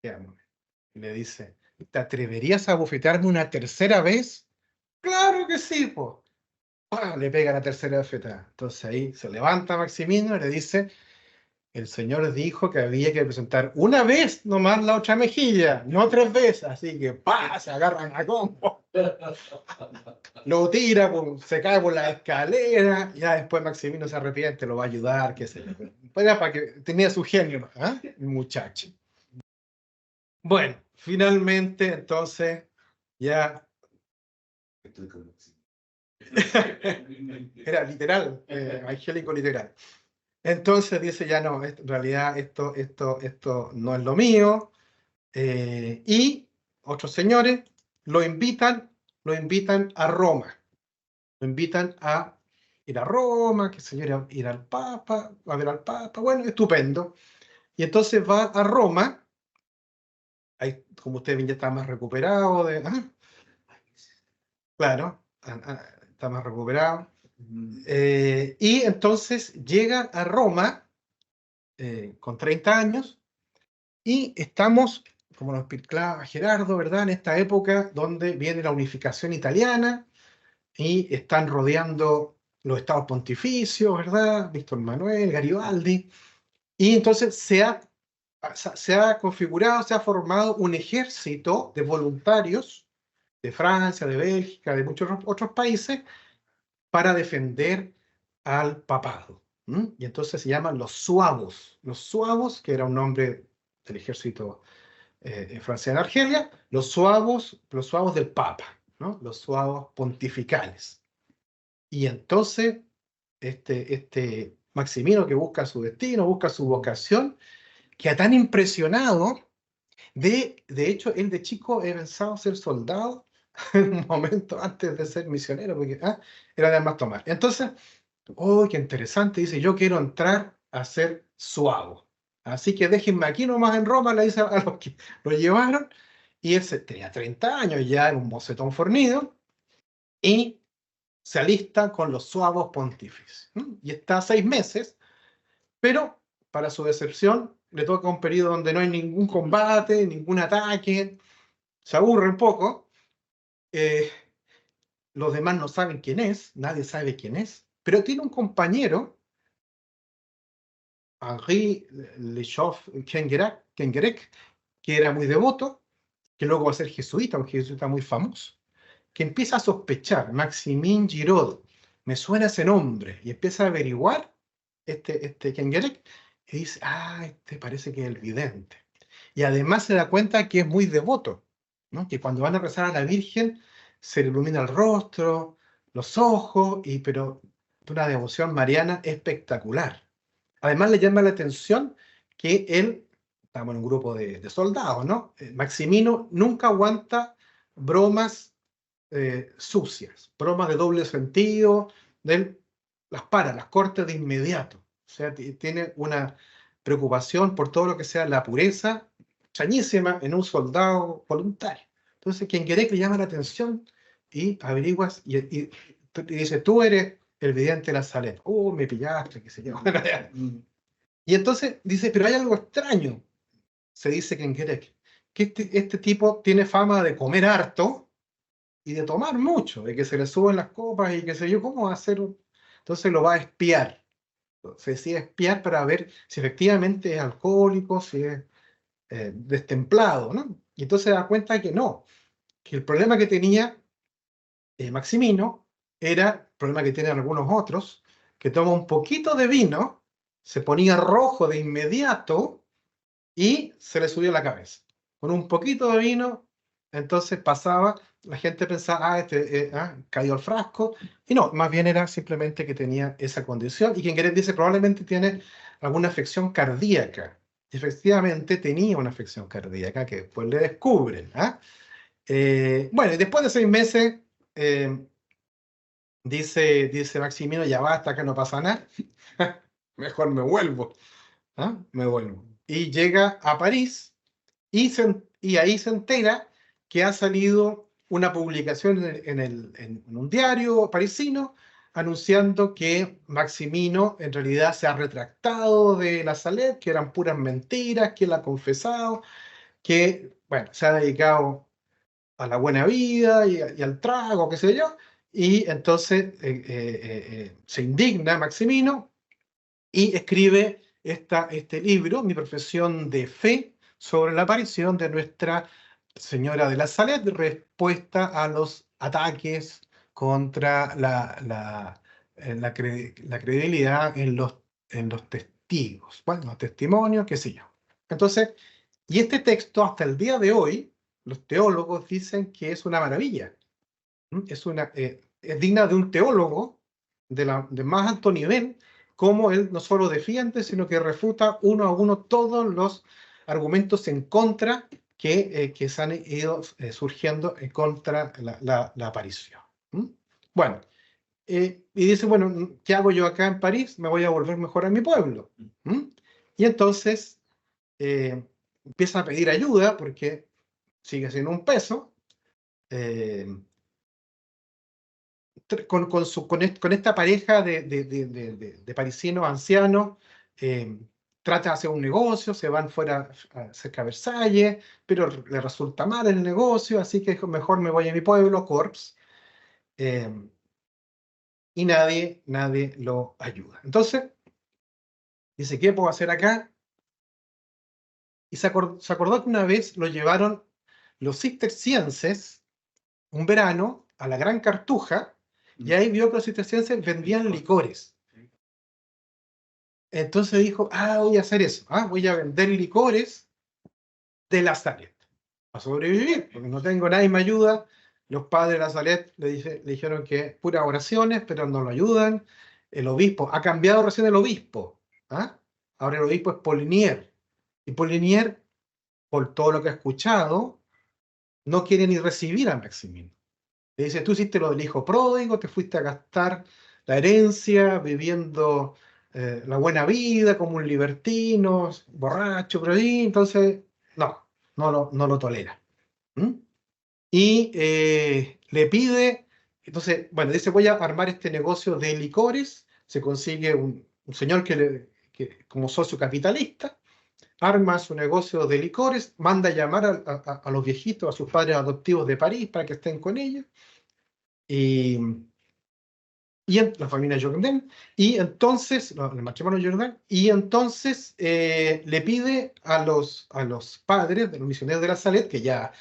Ya, muy bien. Y le dice, ¿te atreverías a abofetearme una tercera vez? Claro que sí, po. ¡Pah! Le pega la tercera bofetada. Entonces ahí se levanta Maximino y le dice, el Señor dijo que había que presentar una vez nomás la otra mejilla, no tres veces. Así que ¡pah! Se agarran a combo. Lo tira, pues, se cae por la escalera. Ya después Maximino se arrepiente, lo va a ayudar, qué sé yo. Pero era para que tenía su genio, ¿ah? El muchacho. Bueno, finalmente, entonces, ya era literal, angélico literal. Entonces dice, ya no, en realidad esto no es lo mío. Y otros señores lo invitan a Roma. Lo invitan a ir a Roma, que se ir al Papa, a ver al Papa. Bueno, estupendo. Y entonces va a Roma. Ahí, como ustedes ven, ya está más recuperado. Claro, está más recuperado. Y entonces llega a Roma con 30 años y estamos, como nos explicaba Gerardo, ¿verdad? En esta época donde viene la unificación italiana y están rodeando los estados pontificios, ¿verdad? Víctor Manuel, Garibaldi. Y entonces se ha configurado, se ha formado un ejército de voluntarios de Francia, de Bélgica, de muchos otros países para defender al papado. Y entonces se llaman los suavos, que era un nombre del ejército francés en Argelia, los suavos del papa, ¿no? Los suavos pontificales. Y entonces este Maximino, que busca su destino, busca su vocación, queda tan impresionado. De hecho, él de chico he pensado ser soldado en un momento antes de ser misionero, porque era de más tomar. Entonces, oh, qué interesante, dice, yo quiero entrar a ser suavo. Así que déjenme aquí nomás en Roma, le dice a los que lo llevaron, y él tenía 30 años, ya era un mocetón fornido, y se alista con los suavos pontífices. Y está 6 meses, pero para su decepción le toca un periodo donde no hay ningún combate, ningún ataque, se aburre un poco, eh, los demás no saben quién es, nadie sabe quién es, pero tiene un compañero, Henri Kenguerek, que era muy devoto, que luego va a ser jesuita, un jesuita muy famoso, que empieza a sospechar, Maximin Giraud, me suena ese nombre, y empieza a averiguar este Kenguerek, y dice, este parece que es el vidente. Y además se da cuenta que es muy devoto, ¿no? Que cuando van a rezar a la Virgen se le ilumina el rostro, los ojos, pero de una devoción mariana espectacular. Además le llama la atención que él, estamos en un grupo de soldados, ¿no? Maximino nunca aguanta bromas sucias, bromas de doble sentido, él las corta de inmediato. O sea, tiene una preocupación por todo lo que sea la pureza, chañísima en un soldado voluntario. Entonces, quien quiere que le llama la atención y averiguas y dice, tú eres el vidente de la Salet. Oh, me pillaste, qué sé yo. Y entonces dice, pero hay algo extraño, se dice que en Querec, que este tipo tiene fama de comer harto y de tomar mucho, de que se le suben las copas y qué sé yo, ¿cómo va a hacer? Entonces lo va a espiar. Se decide espiar para ver si efectivamente es alcohólico, si es destemplado, ¿no? Y entonces se da cuenta que no, que el problema que tenía Maximino era el problema que tienen algunos otros, que toma un poquito de vino, se ponía rojo de inmediato y se le subió la cabeza. Con un poquito de vino, entonces pasaba, la gente pensaba, cayó al frasco, y no, más bien era simplemente que tenía esa condición, y quien quiere dice probablemente tiene alguna afección cardíaca. Y efectivamente tenía una afección cardíaca que después le descubren. Bueno, y después de 6 meses, eh, dice Maximino, ya basta, que no pasa nada, mejor me vuelvo. ¿Ah? Me vuelvo. Y llega a París y ahí se entera que ha salido una publicación en un diario parisino anunciando que Maximino en realidad se ha retractado de la Salet, que eran puras mentiras, que él ha confesado, que, bueno, se ha dedicado a la buena vida y al trago, qué sé yo, y entonces se indigna Maximino y escribe este libro, Mi profesión de fe, sobre la aparición de Nuestra Señora de la Salette, respuesta a los ataques contra la credibilidad en los testigos, bueno, los testimonios, qué sé yo. Entonces, y este texto hasta el día de hoy, los teólogos dicen que es una maravilla. Es digna de un teólogo de más alto nivel, como él no solo defiende, sino que refuta uno a uno todos los argumentos en contra que se han ido surgiendo en contra la aparición. ¿Mm? Bueno, y dice, bueno, ¿qué hago yo acá en París? Me voy a volver mejor a mi pueblo. ¿Mm? Y entonces empieza a pedir ayuda porque sigue siendo un peso. eh, con esta pareja de parisinos ancianos, trata de hacer un negocio, se van fuera cerca de Versalles, pero le resulta mal el negocio, así que mejor me voy a mi pueblo, Corps, eh, y nadie lo ayuda. Entonces, dice, ¿qué puedo hacer acá? Y se acordó que una vez lo llevaron los cistercienses un verano a la Gran Cartuja, y ahí vio que los cistercienses vendían licores. Entonces dijo, voy a hacer eso, voy a vender licores de la Salet a sobrevivir, porque no tengo nadie me ayuda. Los padres de la Salet le dijeron que puras oraciones, pero no lo ayudan. El obispo, ha cambiado recién el obispo. Ahora el obispo es Polinier. Y Polinier, por todo lo que ha escuchado, no quiere ni recibir a Maximino. Le dice, tú hiciste lo del hijo pródigo, te fuiste a gastar la herencia, viviendo la buena vida como un libertino, borracho, por ahí, entonces, no lo tolera. ¿Mm? Y le pide, entonces, bueno, dice, voy a armar este negocio de licores, se consigue un señor que como socio capitalista, arma su negocio de licores, manda a llamar a los viejitos, a sus padres adoptivos de París para que estén con ellos. Y, la familia Jourdain, y entonces, el matrimonio Jourdain, y entonces le pide a los padres de los misioneros de la Salet, que ya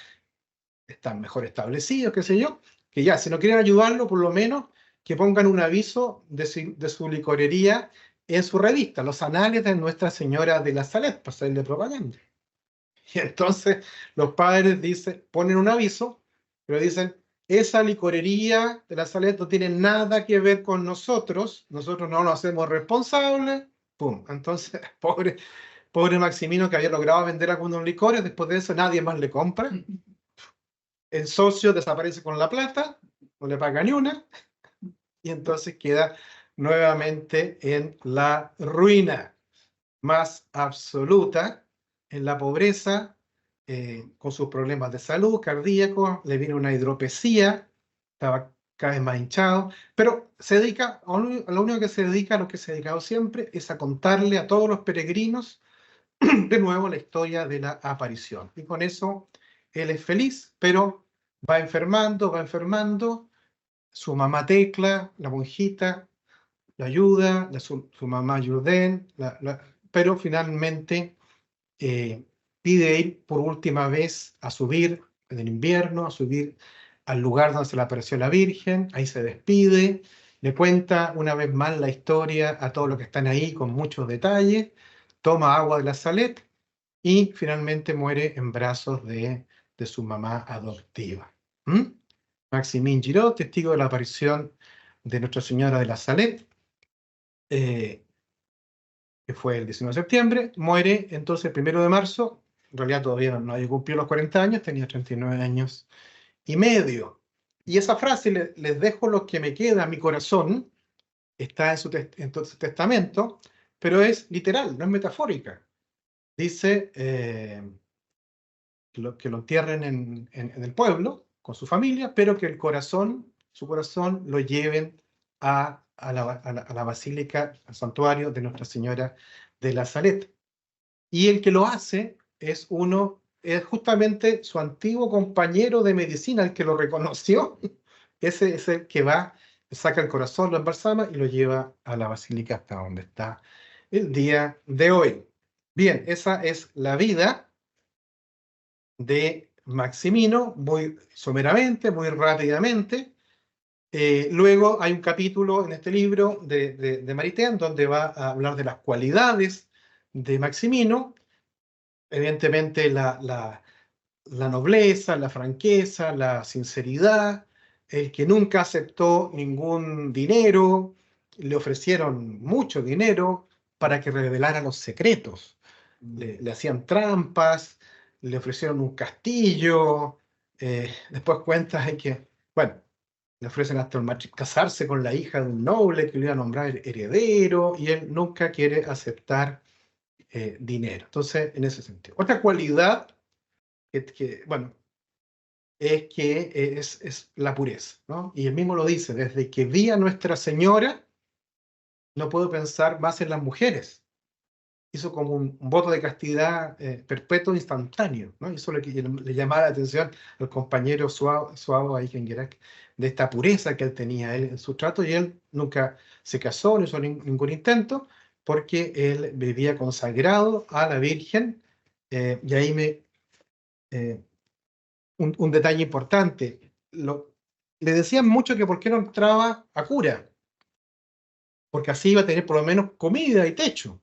están mejor establecidos, qué sé yo, que ya, si no quieren ayudarlo, por lo menos que pongan un aviso de su licorería en su revista, Los Anales de Nuestra Señora de la Salet, para hacerle propaganda. Y entonces los padres ponen un aviso, pero dicen, esa licorería de la Salet no tiene nada que ver con nosotros no nos hacemos responsables. ¡Pum! Entonces, pobre Maximino, que había logrado vender algunos licores, después de eso nadie más le compra. El socio desaparece con la plata, no le paga ni una, y entonces queda nuevamente en la ruina más absoluta, en la pobreza, con sus problemas de salud cardíacos, le viene una hidropesía, estaba cada vez más hinchado, pero se dedica, a lo único que se dedica, a lo que se ha dedicado siempre, es a contarle a todos los peregrinos de nuevo la historia de la aparición. Y con eso él es feliz, pero va enfermando, su mamá Tecla, la monjita, la ayuda, su mamá Jourdain, pero finalmente pide ir por última vez a subir en el invierno, a subir al lugar donde se le apareció la Virgen, ahí se despide, le cuenta una vez más la historia a todos los que están ahí con muchos detalles, toma agua de la Salet y finalmente muere en brazos de su mamá adoptiva. ¿Mm? Maximin Giraud, testigo de la aparición de Nuestra Señora de la Salet, que fue el 19 de septiembre, muere entonces el 1 de marzo, en realidad todavía no había cumplido los 40 años, tenía 39 años y medio. Y esa frase, les dejo lo que me queda a mi corazón, está en su testamento, pero es literal, no es metafórica. Dice que lo entierren en el pueblo con su familia, pero que su corazón lo lleven a la basílica, al santuario de Nuestra Señora de la Salette. Y el que lo hace es justamente su antiguo compañero de medicina, el que lo reconoció. Ese es el que va, saca el corazón, lo embalsama y lo lleva a la basílica hasta donde está el día de hoy. Bien, esa es la vida de Maximino, muy someramente, muy rápidamente. Luego hay un capítulo en este libro de Maritain donde va a hablar de las cualidades de Maximino. Evidentemente la nobleza, la franqueza, la sinceridad, el que nunca aceptó ningún dinero, le ofrecieron mucho dinero para que revelara los secretos. Le hacían trampas, le ofrecieron un castillo, después cuentas de que, bueno, le ofrecen hasta casarse con la hija de un noble que le iba a nombrar heredero, y él nunca quiere aceptar dinero. Entonces, en ese sentido. Otra cualidad bueno, es que es la pureza, ¿no? Y él mismo lo dice: desde que vi a Nuestra Señora, no puedo pensar más en las mujeres. Hizo como un voto de castidad perpetuo instantáneo, ¿no? Y eso le llamaba la atención al compañero Suavo Aikengerak, de esta pureza que él tenía en su trato, y él nunca se casó, no hizo ningún intento, porque él vivía consagrado a la Virgen. Y ahí un detalle importante. Le decían mucho que por qué no entraba a cura, porque así iba a tener por lo menos comida y techo.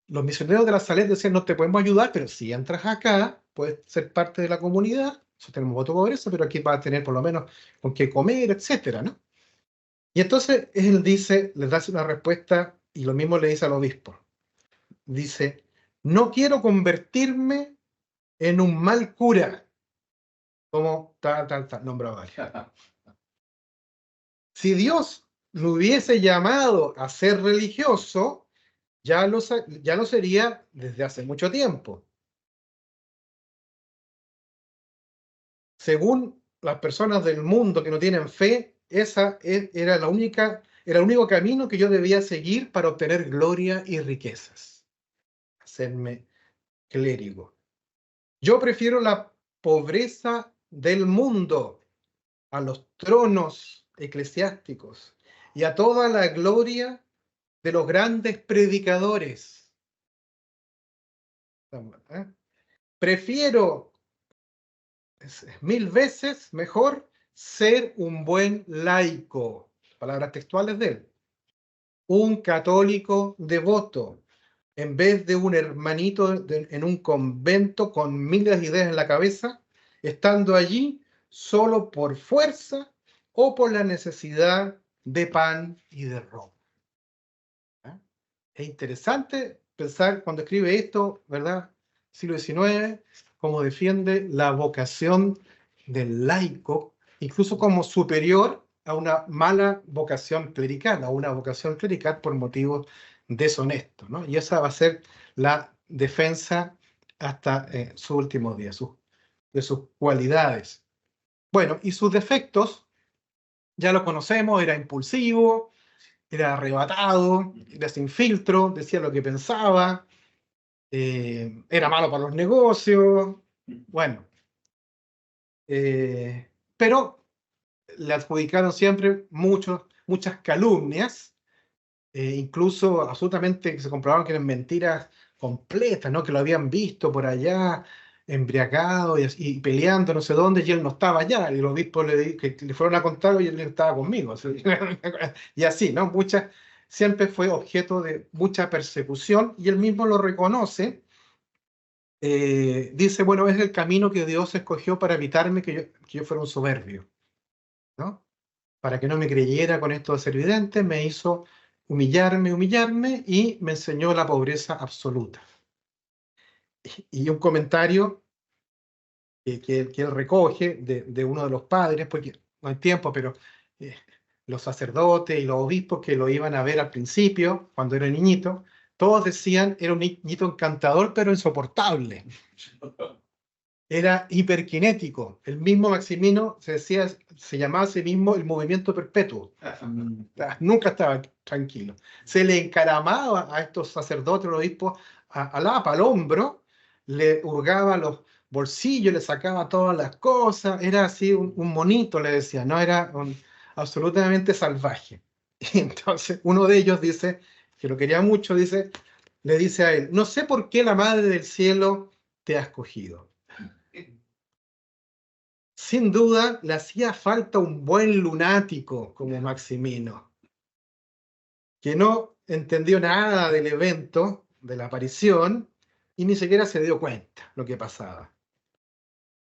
Los misioneros de la Salette decían: no te podemos ayudar, pero si entras acá, puedes ser parte de la comunidad. Nosotros tenemos voto de pobreza, pero aquí vas a tener por lo menos con qué comer, etcétera, ¿no? Y entonces él dice, les da una respuesta, y lo mismo le dice al obispo. Dice: no quiero convertirme en un mal cura, como tal, nombra varios. Si Dios lo hubiese llamado a ser religioso, ya lo sería desde hace mucho tiempo. Según las personas del mundo que no tienen fe, esa era el único camino que yo debía seguir para obtener gloria y riquezas. Hacerme clérigo. Yo prefiero la pobreza del mundo a los tronos eclesiásticos y a toda la gloria de los grandes predicadores. Prefiero, es 1000 veces mejor, ser un buen laico, palabras textuales de él, un católico devoto, en vez de un hermanito en un convento con miles de ideas en la cabeza, estando allí solo por fuerza o por la necesidad de pan y de ropa. Es interesante pensar cuando escribe esto, ¿verdad? Siglo XIX, cómo defiende la vocación del laico, incluso como superior a una mala vocación clerical, a una vocación clerical por motivos deshonestos, ¿no? Y esa va a ser la defensa hasta su último día, de sus cualidades. Bueno, y sus defectos, ya lo conocemos: era impulsivo, era arrebatado, era sin filtro, decía lo que pensaba, era malo para los negocios, bueno, pero le adjudicaron siempre muchas calumnias, incluso absolutamente que se comprobaban que eran mentiras completas, ¿no? Que lo habían visto por allá embriagado y peleando no sé dónde, y él no estaba allá, y los obispos que le fueron a contar, y él estaba conmigo. Y así, ¿no? Siempre fue objeto de mucha persecución, y él mismo lo reconoce. Dice: bueno, es el camino que Dios escogió para evitarme que yo fuera un soberbio, ¿no? Para que no me creyera con esto de ser vidente, me hizo humillarme, y me enseñó la pobreza absoluta. Y un comentario que él recoge de uno de los padres, porque no hay tiempo, pero los sacerdotes y los obispos que lo iban a ver al principio, cuando era niñito, Todos decían, era un niñito encantador, pero insoportable. Era hiperkinético. El mismo Maximino se llamaba a sí mismo el movimiento perpetuo. Nunca estaba tranquilo. Se le encaramaba a estos sacerdotes, los obispos, al hombro, le hurgaba los bolsillos, le sacaba todas las cosas. Era así un monito, le decía, no era absolutamente salvaje. Y entonces uno de ellos dice, que lo quería mucho, le dice a él, no sé por qué la Madre del Cielo te ha escogido. Sin duda le hacía falta un buen lunático como Maximino, que no entendió nada del evento, de la aparición, y ni siquiera se dio cuenta lo que pasaba.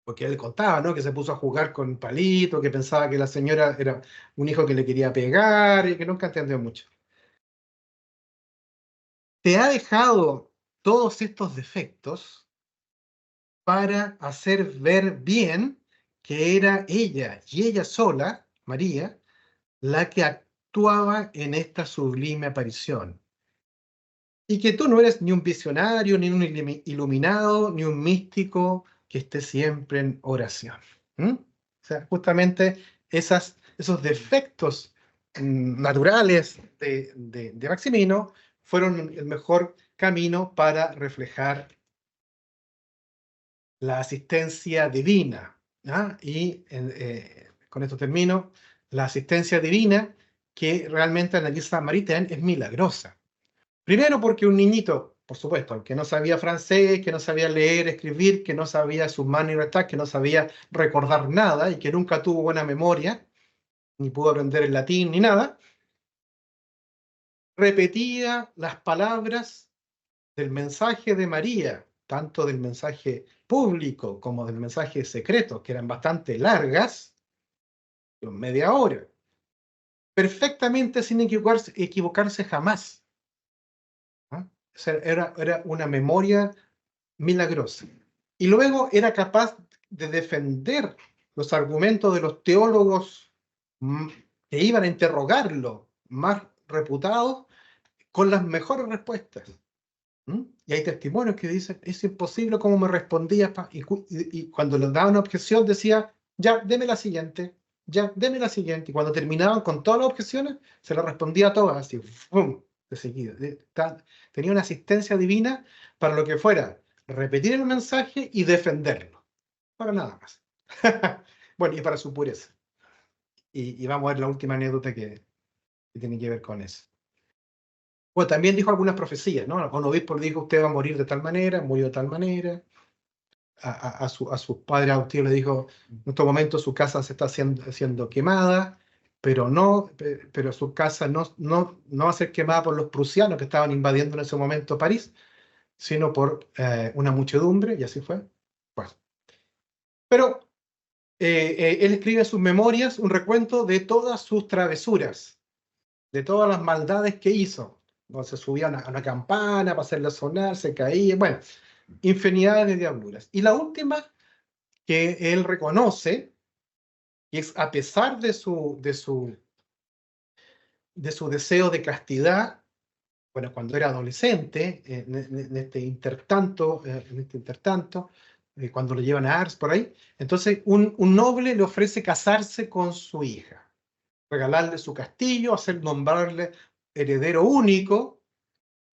Porque él contaba, ¿no? Que se puso a jugar con palito, que pensaba que la señora era un hijo que le quería pegar y que nunca entendió mucho. Te ha dejado todos estos defectos para hacer ver bien que era ella y ella sola, María, la que actuaba en esta sublime aparición. Y que tú no eres ni un visionario, ni un iluminado, ni un místico que esté siempre en oración. ¿Mm? O sea, justamente esos defectos naturales de Maximino fueron el mejor camino para reflejar la asistencia divina. ¿Ah? Y con esto termino, la asistencia divina que realmente analiza Maritain es milagrosa. Primero porque un niñito, por supuesto, que no sabía francés, que no sabía leer, escribir, que no sabía sumar ni restar, que no sabía recordar nada y que nunca tuvo buena memoria, ni pudo aprender el latín ni nada, repetía las palabras del mensaje de María, tanto del mensaje público como del mensaje secreto, que eran bastante largas, media hora, perfectamente sin equivocarse jamás. ¿Ah? O sea, era una memoria milagrosa. Y luego era capaz de defender los argumentos de los teólogos que iban a interrogarlo, más reputados, con las mejores respuestas. Y hay testimonios que dicen, es imposible cómo me respondías. Y cuando les daban una objeción decía, ya, deme la siguiente, ya, deme la siguiente. Y cuando terminaban con todas las objeciones, se las respondía a todas, así, ¡fum! De seguido. Tenía una asistencia divina para lo que fuera, repetir el mensaje y defenderlo. Para nada más. Bueno, y para su pureza. Y vamos a ver la última anécdota que tiene que ver con eso. Bueno, también dijo algunas profecías, ¿no? Un obispo le dijo, usted va a morir de tal manera, murió de tal manera. A sus padres adoptivos le dijo, en estos momentos su casa se está siendo quemada, pero su casa no va a ser quemada por los prusianos que estaban invadiendo en ese momento París, sino por una muchedumbre, y así fue. Bueno, pero él escribe en sus memorias un recuento de todas sus travesuras, de todas las maldades que hizo. No, se subía a una campana para hacerla sonar, se caía, bueno, infinidad de diabluras. Y la última que él reconoce, y es a pesar de su deseo de castidad, bueno, cuando era adolescente, en este intertanto, cuando lo llevan a Ars por ahí, entonces un noble le ofrece casarse con su hija, regalarle su castillo, hacer nombrarle heredero único,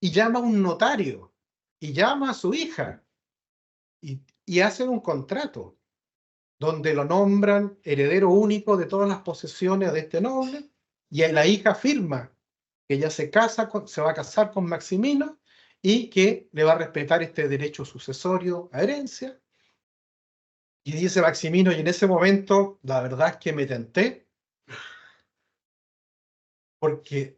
y llama a un notario, y llama a su hija, y hacen un contrato donde lo nombran heredero único de todas las posesiones de este noble, y la hija firma que ella se va a casar con Maximino y que le va a respetar este derecho sucesorio a herencia. Y dice Maximino, y en ese momento la verdad es que me tenté, porque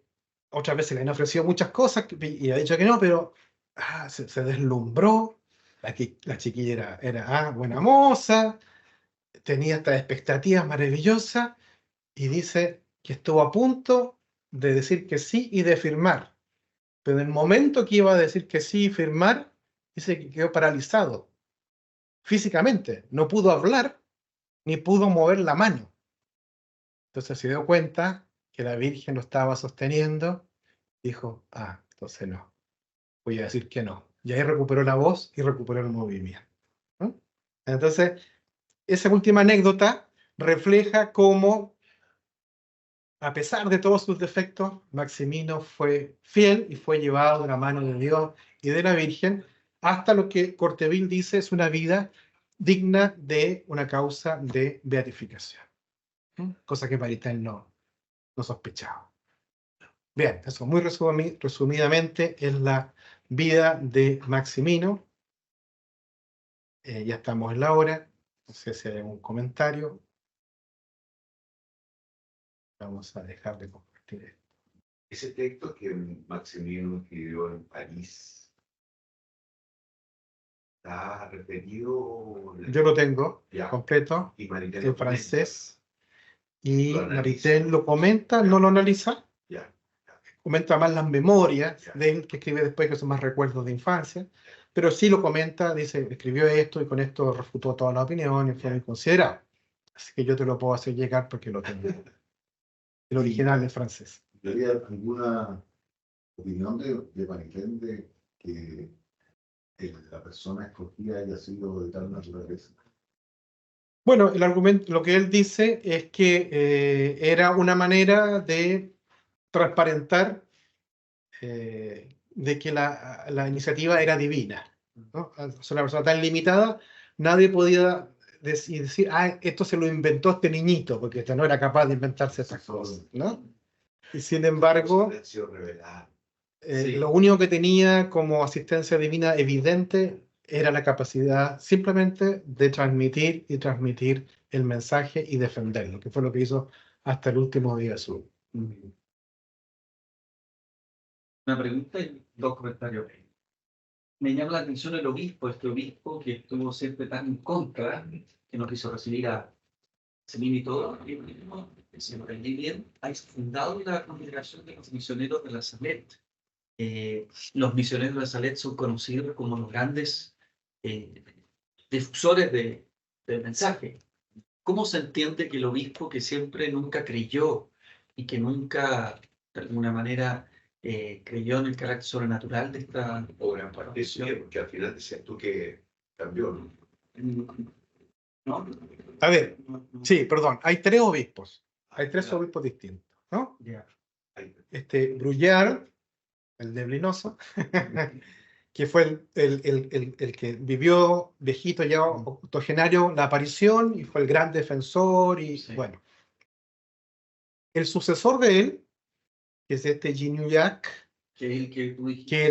otras veces le han ofrecido muchas cosas y ha dicho que no, pero se deslumbró, la chiquilla era buena moza, tenía estas expectativas maravillosas, y dice que estuvo a punto de decir que sí y de firmar. Pero en el momento que iba a decir que sí y firmar, dice que quedó paralizado físicamente. No pudo hablar ni pudo mover la mano. Entonces se dio cuenta que la Virgen lo estaba sosteniendo. Dijo, entonces no. voy a decir que no. Y ahí recuperó la voz y recuperó el movimiento, ¿no? Entonces, esa última anécdota refleja cómo, a pesar de todos sus defectos, Maximino fue fiel y fue llevado de la mano de Dios y de la Virgen hasta lo que Corteville dice es una vida digna de una causa de beatificación. Cosa que Maritain no sospechaba. Bien, eso muy resumidamente es la vida de Maximino. Ya estamos en la hora. No sé si hay algún comentario. Vamos a dejar de compartir esto. Ese texto que Maximino escribió en París, ¿está referido? Yo lo tengo Ya. completo Y Maritain en lo comenta. francés. Y Lo analiza. Maritain lo comenta, no lo analiza. Ya. Comenta más las memorias Ya. de él, que escribe después, que son más recuerdos de infancia. Pero sí lo comenta, dice, escribió esto y con esto refutó todas las opiniones, fue muy considerado. Así que yo te lo puedo hacer llegar porque lo tengo. El original es francés. ¿Había alguna opinión de Maritain de que la persona escogida haya sido de tal naturaleza? Bueno, el argumento, lo que él dice es que era una manera de transparentar de que la iniciativa era divina, ¿no? Al ser una persona tan limitada, nadie podía decir, ah, esto se lo inventó este niñito, porque este no era capaz de inventarse esas cosas, ¿no? Y sin embargo, Sí. lo único que tenía como asistencia divina evidente era la capacidad simplemente de transmitir y transmitir el mensaje y defenderlo, que fue lo que hizo hasta el último día de su. Una pregunta y dos comentarios. Me llama la atención el obispo, este obispo que estuvo siempre tan en contra, que no quiso recibir a Semín y todo. Si lo entendí bien, ha fundado la congregación de los misioneros de la Salet. Los misioneros de la Salet son conocidos como los grandes difusores del mensaje. ¿Cómo se entiende que el obispo que siempre nunca creyó y que nunca, de alguna manera, creyó en el carácter sobrenatural de esta O gran parte de eso, porque al final decías tú que cambió, ¿no? ¿no? A ver, No. sí, perdón, hay tres obispos, hay tres obispos distintos, ¿no? Ya. Bruyard, el neblinoso, que fue el que vivió viejito ya octogenario la aparición y fue el gran defensor y Sí. bueno. El sucesor de él, que es Gignac, Que es el que tú dijiste. que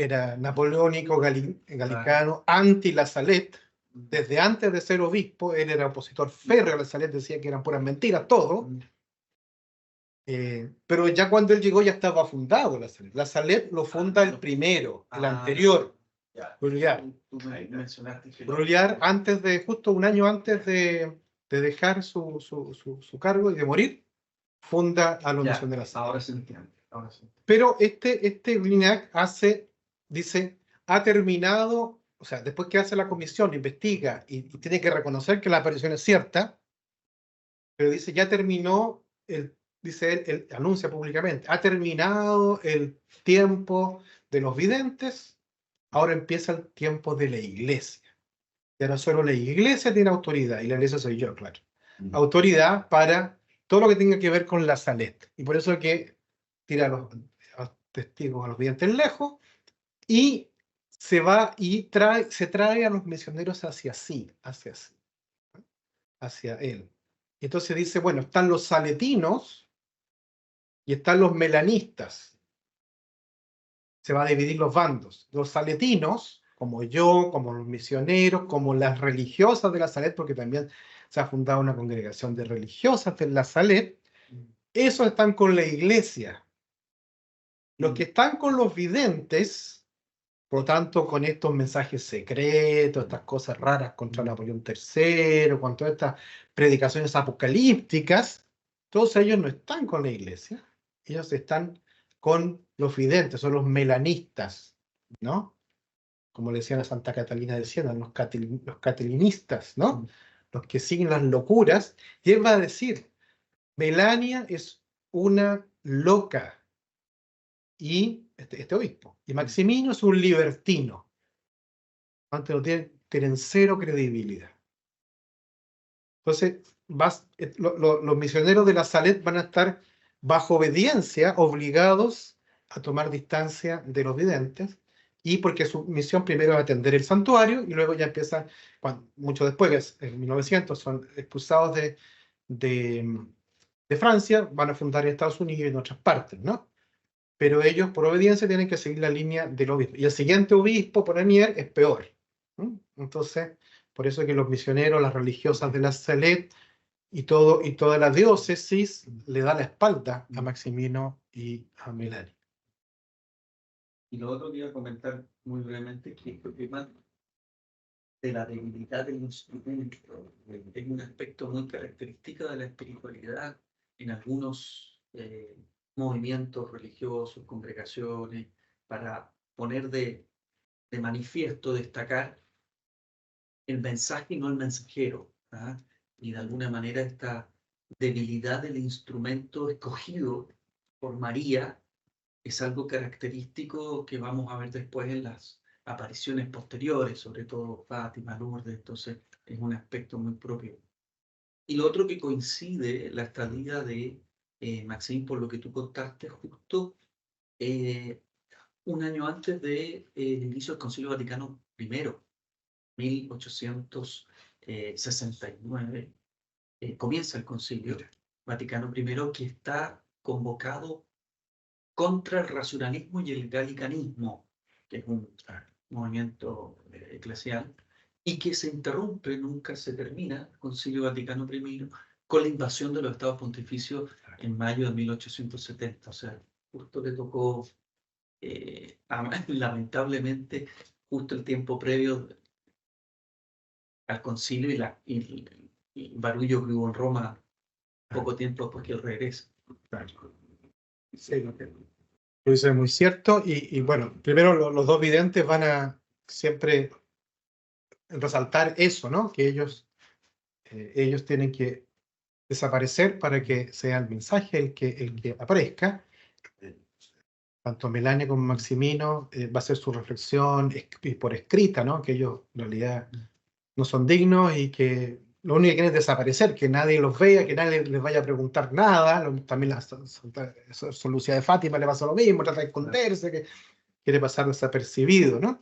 era napoleónico, galicano, anti la Salet. Desde antes de ser obispo, él era opositor férreo a la Salet, decía que eran puras mentiras, todo. Pero ya cuando él llegó ya estaba fundado la Salet. La Salet lo funda el primero, el anterior. Bruyard. Tú me mencionaste que Bruyard, justo un año antes de dejar su cargo y de morir, funda a los misioneros de la Salet. Ahora se entiende. Pero este Glignac dice, ha terminado, o sea, después que hace la comisión, investiga y tiene que reconocer que la aparición es cierta, pero dice, ya terminó, dice él, anuncia públicamente, ha terminado el tiempo de los videntes, ahora empieza el tiempo de la iglesia. Y ahora solo la iglesia tiene autoridad, y la iglesia soy yo, claro. Autoridad para todo lo que tenga que ver con la Salet. Y por eso es que tira a los testigos, a los videntes lejos, y se va y se trae a los misioneros hacia él. Entonces dice, bueno, están los saletinos y están los melanistas. Se va a dividir los bandos. Los saletinos, como yo, como los misioneros, como las religiosas de la Salet, porque también se ha fundado una congregación de religiosas de la Salet, esos están con la iglesia. Los que están con los videntes, por lo tanto, con estos mensajes secretos, estas cosas raras contra Napoleón III, con todas estas predicaciones apocalípticas, todos ellos no están con la iglesia, ellos están con los videntes, son los melanistas, ¿no? Como le decían a Santa Catalina de Siena, los catilinistas, ¿no? Los que siguen las locuras, y él va a decir, Melania es una loca, y este obispo. Y Maximino es un libertino. Antes no tienen cero credibilidad. Entonces, los misioneros de la Salet van a estar bajo obediencia, obligados a tomar distancia de los videntes, y porque su misión primero es atender el santuario, y luego ya empieza, mucho después, en 1900, son expulsados de Francia, van a fundar en Estados Unidos y en otras partes, ¿no? Pero ellos, por obediencia, tienen que seguir la línea del obispo. Y el siguiente obispo, por Anier, es peor. Entonces, por eso es que los misioneros, las religiosas de la Salet y toda la diócesis le da la espalda a Maximino y a Melania. Y lo otro que iba a comentar muy brevemente es que el tema de la debilidad del instrumento es un aspecto muy característico de la espiritualidad en algunos movimientos religiosos, congregaciones, para poner de manifiesto, destacar el mensaje y no el mensajero, ¿ah? Y de alguna manera esta debilidad del instrumento escogido por María es algo característico que vamos a ver después en las apariciones posteriores, sobre todo Fátima, Lourdes, entonces es un aspecto muy propio. Y lo otro que coincide, la estadía de Maxim, por lo que tú contaste, justo un año antes del inicio del Concilio Vaticano I, 1869, comienza el Concilio Vaticano I, que está convocado contra el racionalismo y el galicanismo, que es un movimiento eclesial, y que se interrumpe, nunca se termina, el Concilio Vaticano I, con la invasión de los Estados Pontificios en mayo de 1870. O sea, justo le tocó, lamentablemente, justo el tiempo previo al concilio y el barullo que hubo en Roma poco tiempo después que él regresa. Sí, eso es muy cierto. Y bueno, primero los dos videntes van a siempre resaltar eso, ¿no? Que ellos tienen que desaparecer para que sea el mensaje el que aparezca. Tanto Melania como Maximino va a ser su reflexión por escrita, ¿no? Que ellos en realidad no son dignos y que lo único que quieren es desaparecer, que nadie los vea, que nadie les vaya a preguntar nada. También Sor Lucía de Fátima le pasó lo mismo, trata de esconderse, que quiere pasar desapercibido, ¿no?